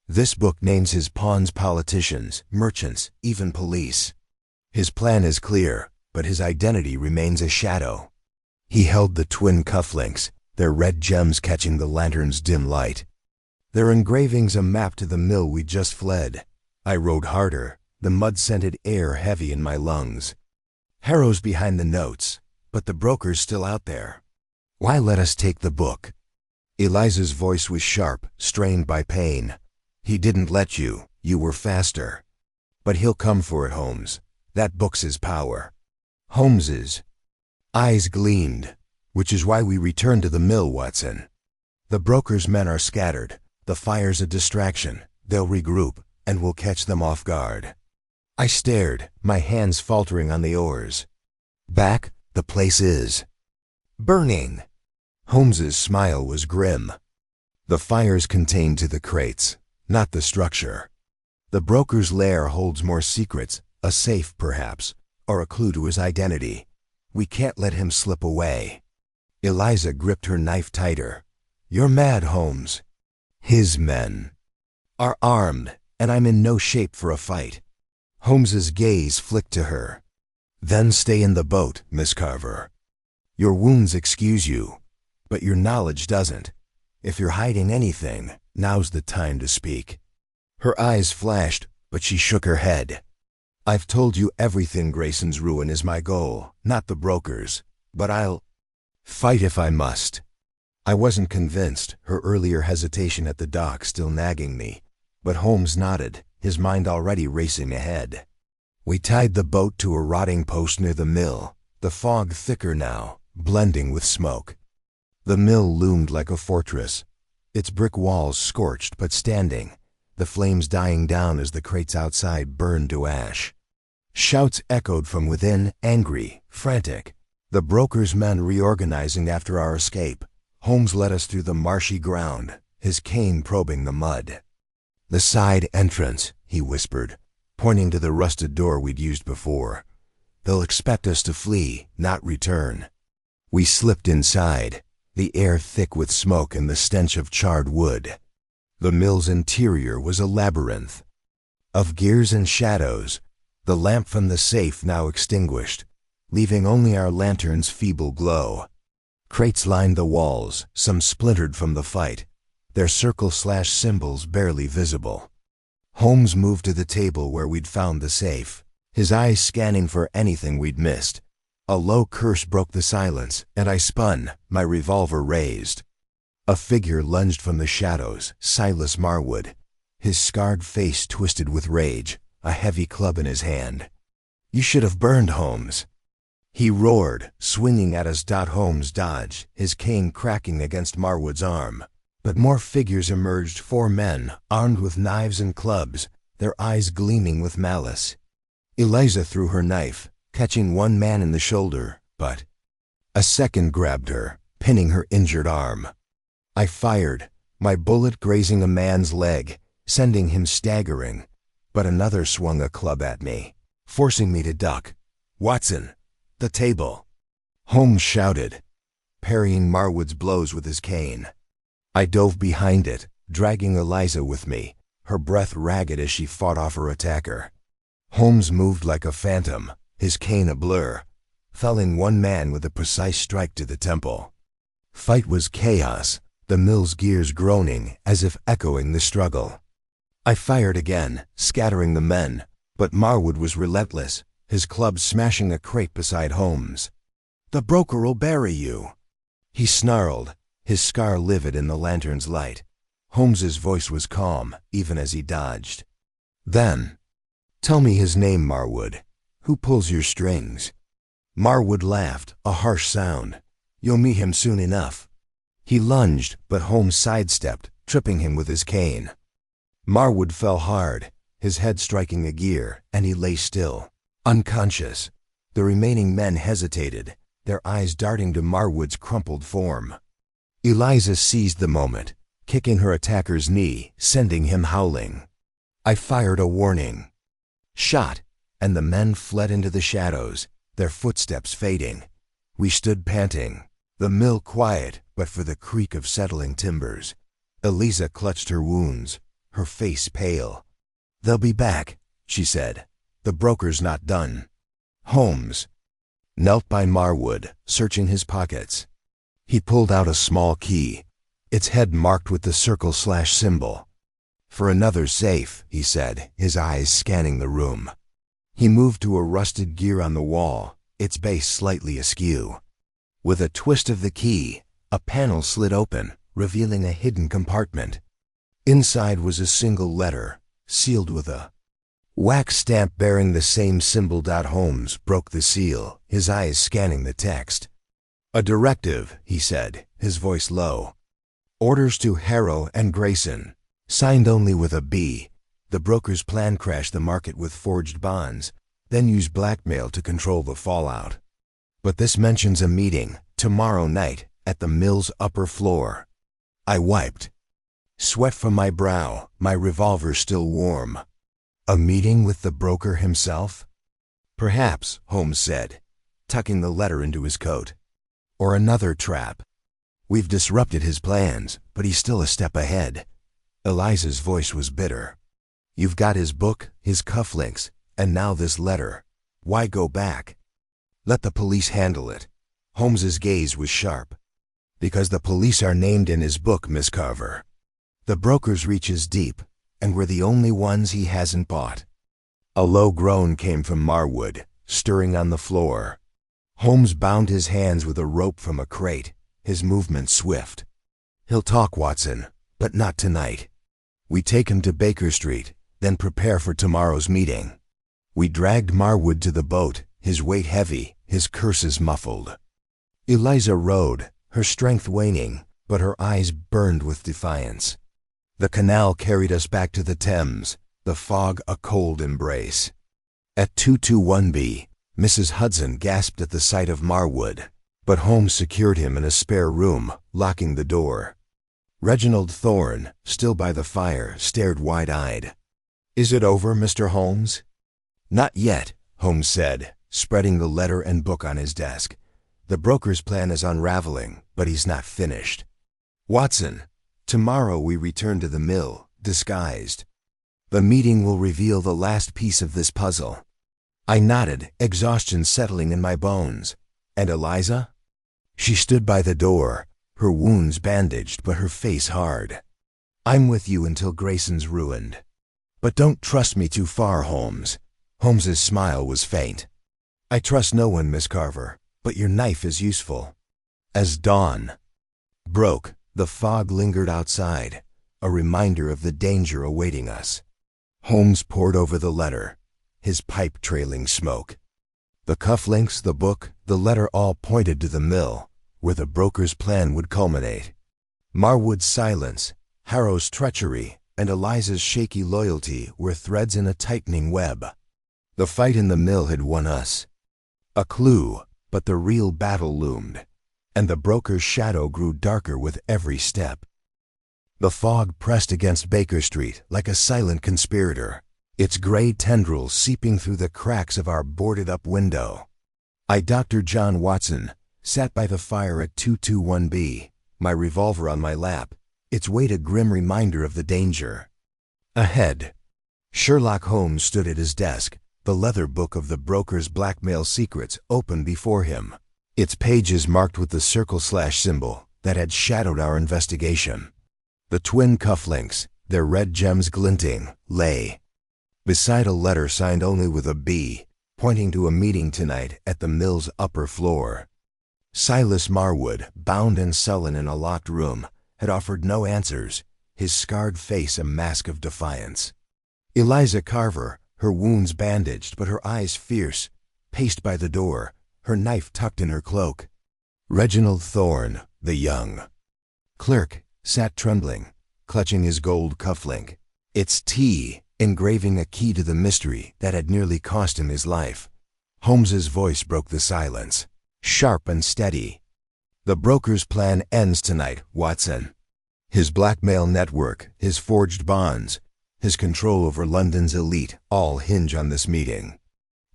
This book names his pawns politicians, merchants, even police. His plan is clear, but his identity remains a shadow. He held the twin cufflinks, their red gems catching the lantern's dim light. Their engravings a map to the mill we'd just fled. I rode harder, the mud-scented air heavy in my lungs. Harrow's behind the notes, but the broker's still out there. Why let us take the book? Eliza's voice was sharp, strained by pain. He didn't let you. You were faster. But he'll come for it, Holmes. That book's his power. Holmes's eyes gleamed, which is why we returned to the mill, Watson. The broker's men are scattered. The fire's a distraction. They'll regroup, and we'll catch them off guard. I stared, my hands faltering on the oars. Back, the place is burning. Holmes's smile was grim. The fire's contained to the crates, not the structure. The broker's lair holds more secrets, a safe perhaps, or a clue to his identity. We can't let him slip away. Eliza gripped her knife tighter. You're mad, Holmes. His men are armed, and I'm in no shape for a fight. Holmes's gaze flicked to her. Then stay in the boat, Miss Carver. Your wounds excuse you, but your knowledge doesn't. If you're hiding anything, now's the time to speak. Her eyes flashed, but she shook her head. I've told you everything. Grayson's ruin is my goal, not the broker's, but I'll fight if I must. I wasn't convinced, her earlier hesitation at the dock still nagging me, but Holmes nodded, his mind already racing ahead. We tied the boat to a rotting post near the mill, the fog thicker now, blending with smoke. The mill loomed like a fortress, its brick walls scorched but standing, the flames dying down as the crates outside burned to ash. Shouts echoed from within, angry, frantic. The broker's men reorganizing after our escape. Holmes led us through the marshy ground, his cane probing the mud. The side entrance, he whispered, pointing to the rusted door we'd used before. They'll expect us to flee, not return. We slipped inside, the air thick with smoke and the stench of charred wood. The mill's interior was a labyrinth of gears and shadows, the lamp from the safe now extinguished, leaving only our lantern's feeble glow. Crates lined the walls, some splintered from the fight, their circle/symbols barely visible. Holmes moved to the table where we'd found the safe, his eyes scanning for anything we'd missed. A low curse broke the silence, and I spun, my revolver raised. A figure lunged from the shadows, Silas Marwood, his scarred face twisted with rage, a heavy club in his hand. You should have burned, Holmes. He roared, swinging at us. Holmes dodged, his cane cracking against Marwood's arm. But more figures emerged, 4 men, armed with knives and clubs, their eyes gleaming with malice. Eliza threw her knife, catching one man in the shoulder, but a second grabbed her, pinning her injured arm. I fired, my bullet grazing a man's leg, sending him staggering, but another swung a club at me, forcing me to duck. Watson, the table! Holmes shouted, parrying Marwood's blows with his cane. I dove behind it, dragging Eliza with me, her breath ragged as she fought off her attacker. Holmes moved like a phantom, his cane a blur, felling one man with a precise strike to the temple. Fight was chaos, the mill's gears groaning as if echoing the struggle. I fired again, scattering the men, but Marwood was relentless, his club smashing a crate beside Holmes. The broker'll bury you, he snarled, his scar livid in the lantern's light. Holmes's voice was calm, even as he dodged. Then, tell me his name, Marwood. Who pulls your strings? Marwood laughed, a harsh sound. "You'll meet him soon enough." He lunged, but Holmes sidestepped, tripping him with his cane. Marwood fell hard, his head striking a gear, and he lay still, unconscious. The remaining men hesitated, their eyes darting to Marwood's crumpled form. Eliza seized the moment, kicking her attacker's knee, sending him howling. I fired a warning. Shot, and the men fled into the shadows, their footsteps fading. We stood panting, the mill quiet but for the creak of settling timbers. Eliza clutched her wounds, her face pale. "They'll be back," she said. "The broker's not done." Holmes knelt by Marwood, searching his pockets. He pulled out a small key, its head marked with the circle/symbol. "For another safe," he said, his eyes scanning the room. He moved to a rusted gear on the wall, its base slightly askew. With a twist of the key, a panel slid open, revealing a hidden compartment. Inside was a single letter, sealed with a wax stamp bearing the same symbol. Holmes broke the seal, his eyes scanning the text. "A directive," he said, his voice low. "Orders to Harrow and Grayson. Signed only with a B. The broker's plan: crash the market with forged bonds, then use blackmail to control the fallout. But this mentions a meeting, tomorrow night, at the mill's upper floor." I wiped sweat from my brow, my revolver still warm. A meeting with the broker himself? "Perhaps," Holmes said, tucking the letter into his coat. "Or another trap. We've disrupted his plans, but he's still a step ahead." Eliza's voice was bitter. "You've got his book, his cufflinks, and now this letter. Why go back? Let the police handle it." Holmes's gaze was sharp. "Because the police are named in his book, Miss Carver. The broker's reach is deep, and we're the only ones he hasn't bought." A low groan came from Marwood, stirring on the floor. Holmes bound his hands with a rope from a crate, his movement swift. "He'll talk, Watson, but not tonight. We take him to Baker Street, then prepare for tomorrow's meeting." We dragged Marwood to the boat, his weight heavy, his curses muffled. Eliza rowed, her strength waning, but her eyes burned with defiance. The canal carried us back to the Thames, the fog a cold embrace. At 221B, Mrs. Hudson gasped at the sight of Marwood, but Holmes secured him in a spare room, locking the door. Reginald Thorne, still by the fire, stared wide-eyed. "Is it over, Mr. Holmes?" "Not yet," Holmes said, spreading the letter and book on his desk. "The broker's plan is unraveling, but he's not finished. Watson, tomorrow we return to the mill, disguised. The meeting will reveal the last piece of this puzzle." I nodded, exhaustion settling in my bones. "And Eliza?" She stood by the door, her wounds bandaged but her face hard. "I'm with you until Grayson's ruined. But don't trust me too far, Holmes." Holmes's smile was faint. "I trust no one, Miss Carver, but your knife is useful." As dawn broke, the fog lingered outside, a reminder of the danger awaiting us. Holmes pored over the letter, his pipe trailing smoke. The cufflinks, the book, the letter all pointed to the mill, where the broker's plan would culminate. Marwood's silence, Harrow's treachery, and Eliza's shaky loyalty were threads in a tightening web. The fight in the mill had won us. A clue, but the real battle loomed, and the broker's shadow grew darker with every step. The fog pressed against Baker Street like a silent conspirator, its gray tendrils seeping through the cracks of our boarded-up window. Dr. John Watson, sat by the fire at 221B, my revolver on my lap, its weight a grim reminder of the danger. Ahead, Sherlock Holmes stood at his desk, the leather book of the broker's blackmail secrets open before him, its pages marked with the circle/symbol that had shadowed our investigation. The twin cufflinks, their red gems glinting, lay beside a letter signed only with a B, pointing to a meeting tonight at the mill's upper floor. Silas Marwood, bound and sullen in a locked room, had offered no answers, his scarred face a mask of defiance. Eliza Carver, her wounds bandaged but her eyes fierce, paced by the door, her knife tucked in her cloak. Reginald Thorne, the young clerk, sat trembling, clutching his gold cufflink, its T engraving a key to the mystery that had nearly cost him his life. Holmes's voice broke the silence, sharp and steady. "The broker's plan ends tonight, Watson. His blackmail network, his forged bonds, his control over London's elite all hinge on this meeting.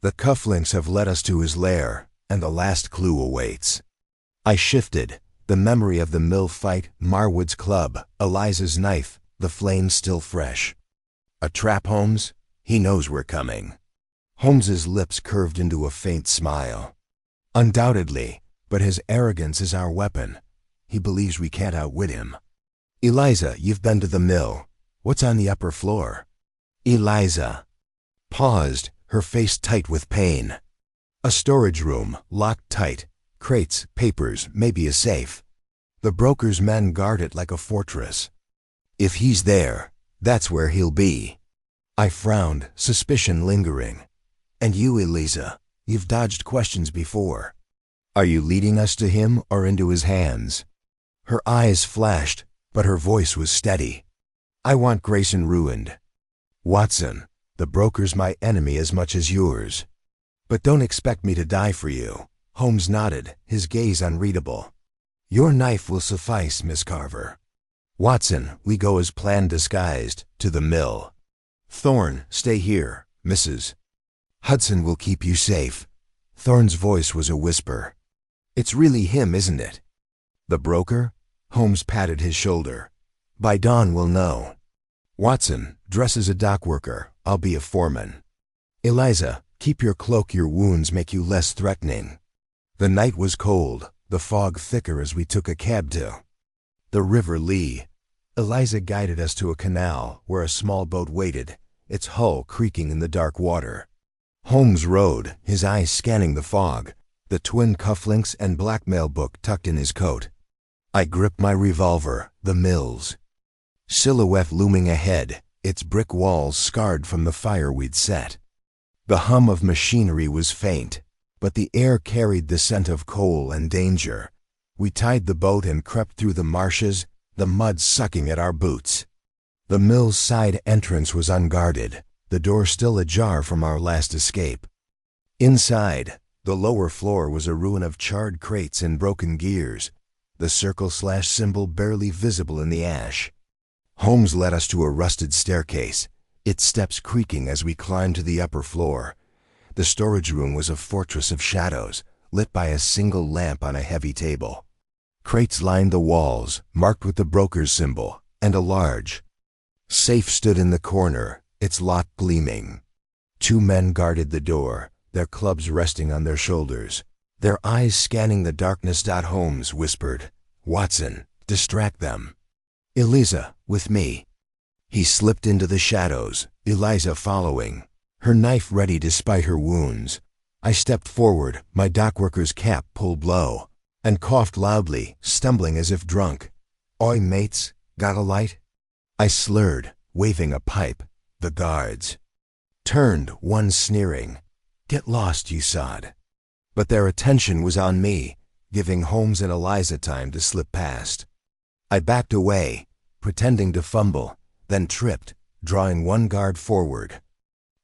The cufflinks have led us to his lair, and the last clue awaits." I shifted, the memory of the mill fight, Marwood's club, Eliza's knife, the flames still fresh. "A trap, Holmes? He knows we're coming." Holmes's lips curved into a faint smile. "Undoubtedly, but his arrogance is our weapon. He believes we can't outwit him. Eliza, you've been to the mill. What's on the upper floor?" Eliza paused, her face tight with pain. "A storage room, locked tight. Crates, papers, maybe a safe. The broker's men guard it like a fortress. If he's there, that's where he'll be." I frowned, suspicion lingering. "And you, Eliza, you've dodged questions before. Are you leading us to him or into his hands?" Her eyes flashed, but her voice was steady. "I want Grayson ruined. Watson, the broker's my enemy as much as yours. But don't expect me to die for you." Holmes nodded, his gaze unreadable. "Your knife will suffice, Miss Carver. Watson, we go as planned disguised, to the mill. Thorne, stay here, Mrs. Hudson will keep you safe." Thorne's voice was a whisper. "It's really him, isn't it?" "The broker?" Holmes patted his shoulder. "By dawn we'll know. Watson, dress as a dock worker. I'll be a foreman. Eliza, keep your cloak, your wounds make you less threatening." The night was cold, the fog thicker as we took a cab to the River Lee. Eliza guided us to a canal where a small boat waited, its hull creaking in the dark water. Holmes rowed, his eyes scanning the fog, the twin cufflinks and blackmail book tucked in his coat. I gripped my revolver, the mill's silhouette looming ahead, its brick walls scarred from the fire we'd set. The hum of machinery was faint, but the air carried the scent of coal and danger. We tied the boat and crept through the marshes, the mud sucking at our boots. The mill's side entrance was unguarded, the door still ajar from our last escape. Inside, the lower floor was a ruin of charred crates and broken gears, the circle/symbol barely visible in the ash. Holmes led us to a rusted staircase, its steps creaking as we climbed to the upper floor. The storage room was a fortress of shadows, lit by a single lamp on a heavy table. Crates lined the walls, marked with the broker's symbol, and a large safe stood in the corner, its lock gleaming. 2 men guarded the door, their clubs resting on their shoulders, their eyes scanning the darkness. Holmes whispered, "Watson, distract them. Eliza, with me." He slipped into the shadows, Eliza following, her knife ready despite her wounds. I stepped forward, my dockworker's cap pulled low, and coughed loudly, stumbling as if drunk. "Oi, mates, got a light?" I slurred, waving a pipe. The guards turned, one sneering, "Get lost, you sod." But their attention was on me, giving Holmes and Eliza time to slip past. I backed away, pretending to fumble, then tripped, drawing one guard forward.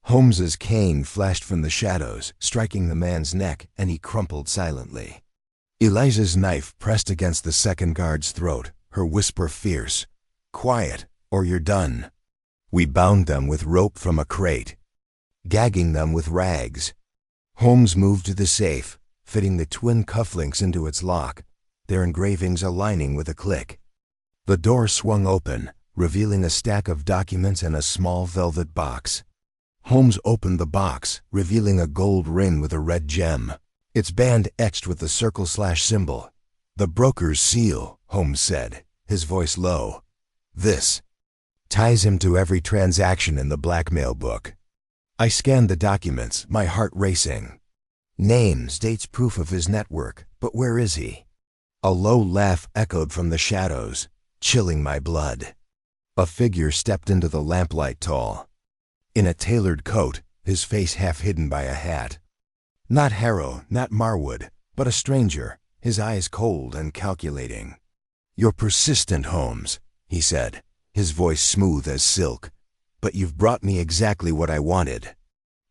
Holmes's cane flashed from the shadows, striking the man's neck, and he crumpled silently. Eliza's knife pressed against the second guard's throat, her whisper fierce, "Quiet, or you're done." We bound them with rope from a crate, gagging them with rags. Holmes moved to the safe, fitting the twin cufflinks into its lock, their engravings aligning with a click. The door swung open, revealing a stack of documents and a small velvet box. Holmes opened the box, revealing a gold ring with a red gem, its band etched with the circle/symbol. "The broker's seal," Holmes said, his voice low. "This ties him to every transaction in the blackmail book." I scanned the documents, my heart racing. Names, dates, proof of his network, but where is he? A low laugh echoed from the shadows, chilling my blood. A figure stepped into the lamplight, tall, in a tailored coat, his face half hidden by a hat. Not Harrow, not Marwood, but a stranger, his eyes cold and calculating. "You're persistent, Holmes," he said, his voice smooth as silk. "But you've brought me exactly what I wanted."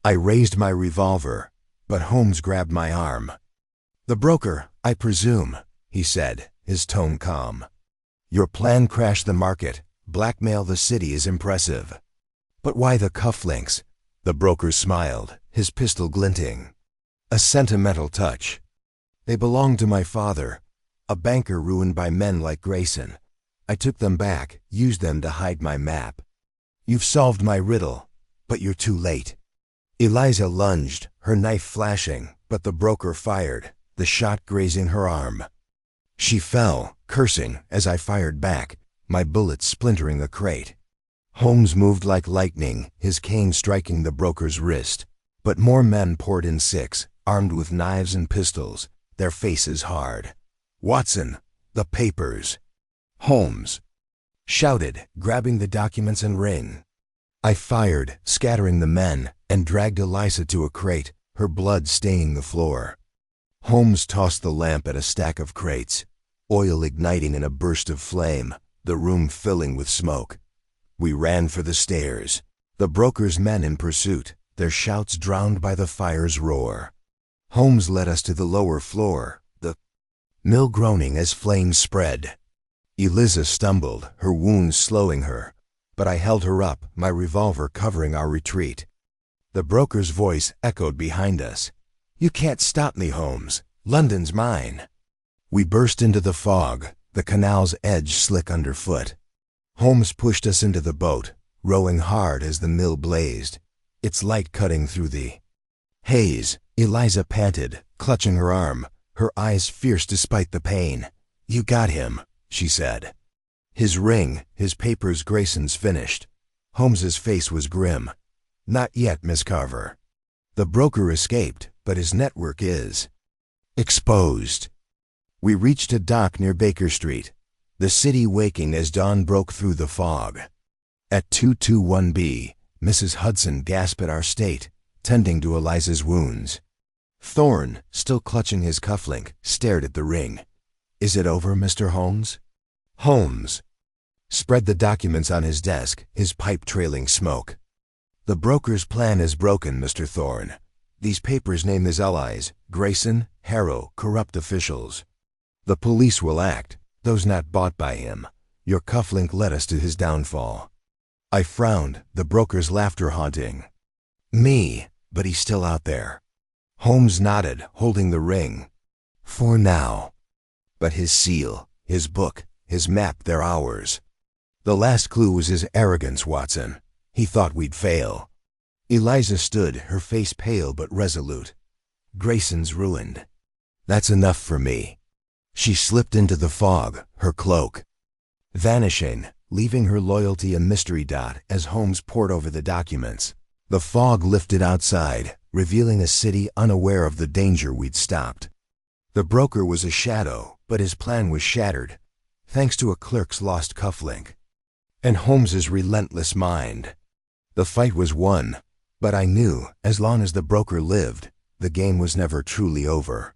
I raised my revolver, but Holmes grabbed my arm. "The broker, I presume," he said, his tone calm. "Your plan crash the market, blackmail the city is impressive. But why the cufflinks?" The broker smiled, his pistol glinting. "A sentimental touch. They belonged to my father, a banker ruined by men like Grayson. I took them back, used them to hide my map. You've solved my riddle, but you're too late." Eliza lunged, her knife flashing, but the broker fired, the shot grazing her arm. She fell, cursing, as I fired back, my bullet splintering a crate. Holmes moved like lightning, his cane striking the broker's wrist. But more men poured in, 6, armed with knives and pistols, their faces hard. "Watson, the papers!" Holmes shouted, grabbing the documents and ring. I fired, scattering the men, and dragged Eliza to a crate, her blood staining the floor. Holmes tossed the lamp at a stack of crates, oil igniting in a burst of flame, the room filling with smoke. We ran for the stairs, the broker's men in pursuit, their shouts drowned by the fire's roar. Holmes led us to the lower floor, the mill groaning as flames spread. Eliza stumbled, her wounds slowing her, but I held her up, my revolver covering our retreat. The broker's voice echoed behind us. "You can't stop me, Holmes. London's mine." We burst into the fog, the canal's edge slick underfoot. Holmes pushed us into the boat, rowing hard as the mill blazed, its light cutting through the haze. Eliza panted, clutching her arm, her eyes fierce despite the pain. "You got him," she said. "His ring, his papers, Grayson's finished." Holmes's face was grim. "Not yet, Miss Carver. The broker escaped, but his network is exposed." We reached a dock near Baker Street, the city waking as dawn broke through the fog. At 221B, Mrs. Hudson gasped at our state, tending to Eliza's wounds. Thorne, still clutching his cufflink, stared at the ring. "Is it over, Mr. Holmes?" Holmes spread the documents on his desk, his pipe trailing smoke. "The broker's plan is broken, Mr. Thorne. These papers name his allies, Grayson, Harrow, corrupt officials. The police will act, those not bought by him. Your cufflink led us to his downfall." I frowned, the broker's laughter haunting me, but he's still out there. Holmes nodded, holding the ring. "For now. But his seal, his book, his map, they're ours. The last clue was his arrogance, Watson. He thought we'd fail." Eliza stood, her face pale but resolute. "Grayson's ruined. That's enough for me." She slipped into the fog, her cloak vanishing, leaving her loyalty a mystery dot as Holmes pored over the documents. The fog lifted outside, revealing a city unaware of the danger we'd stopped. The broker was a shadow, but his plan was shattered, thanks to a clerk's lost cufflink and Holmes's relentless mind. The fight was won, but I knew, as long as the broker lived, the game was never truly over.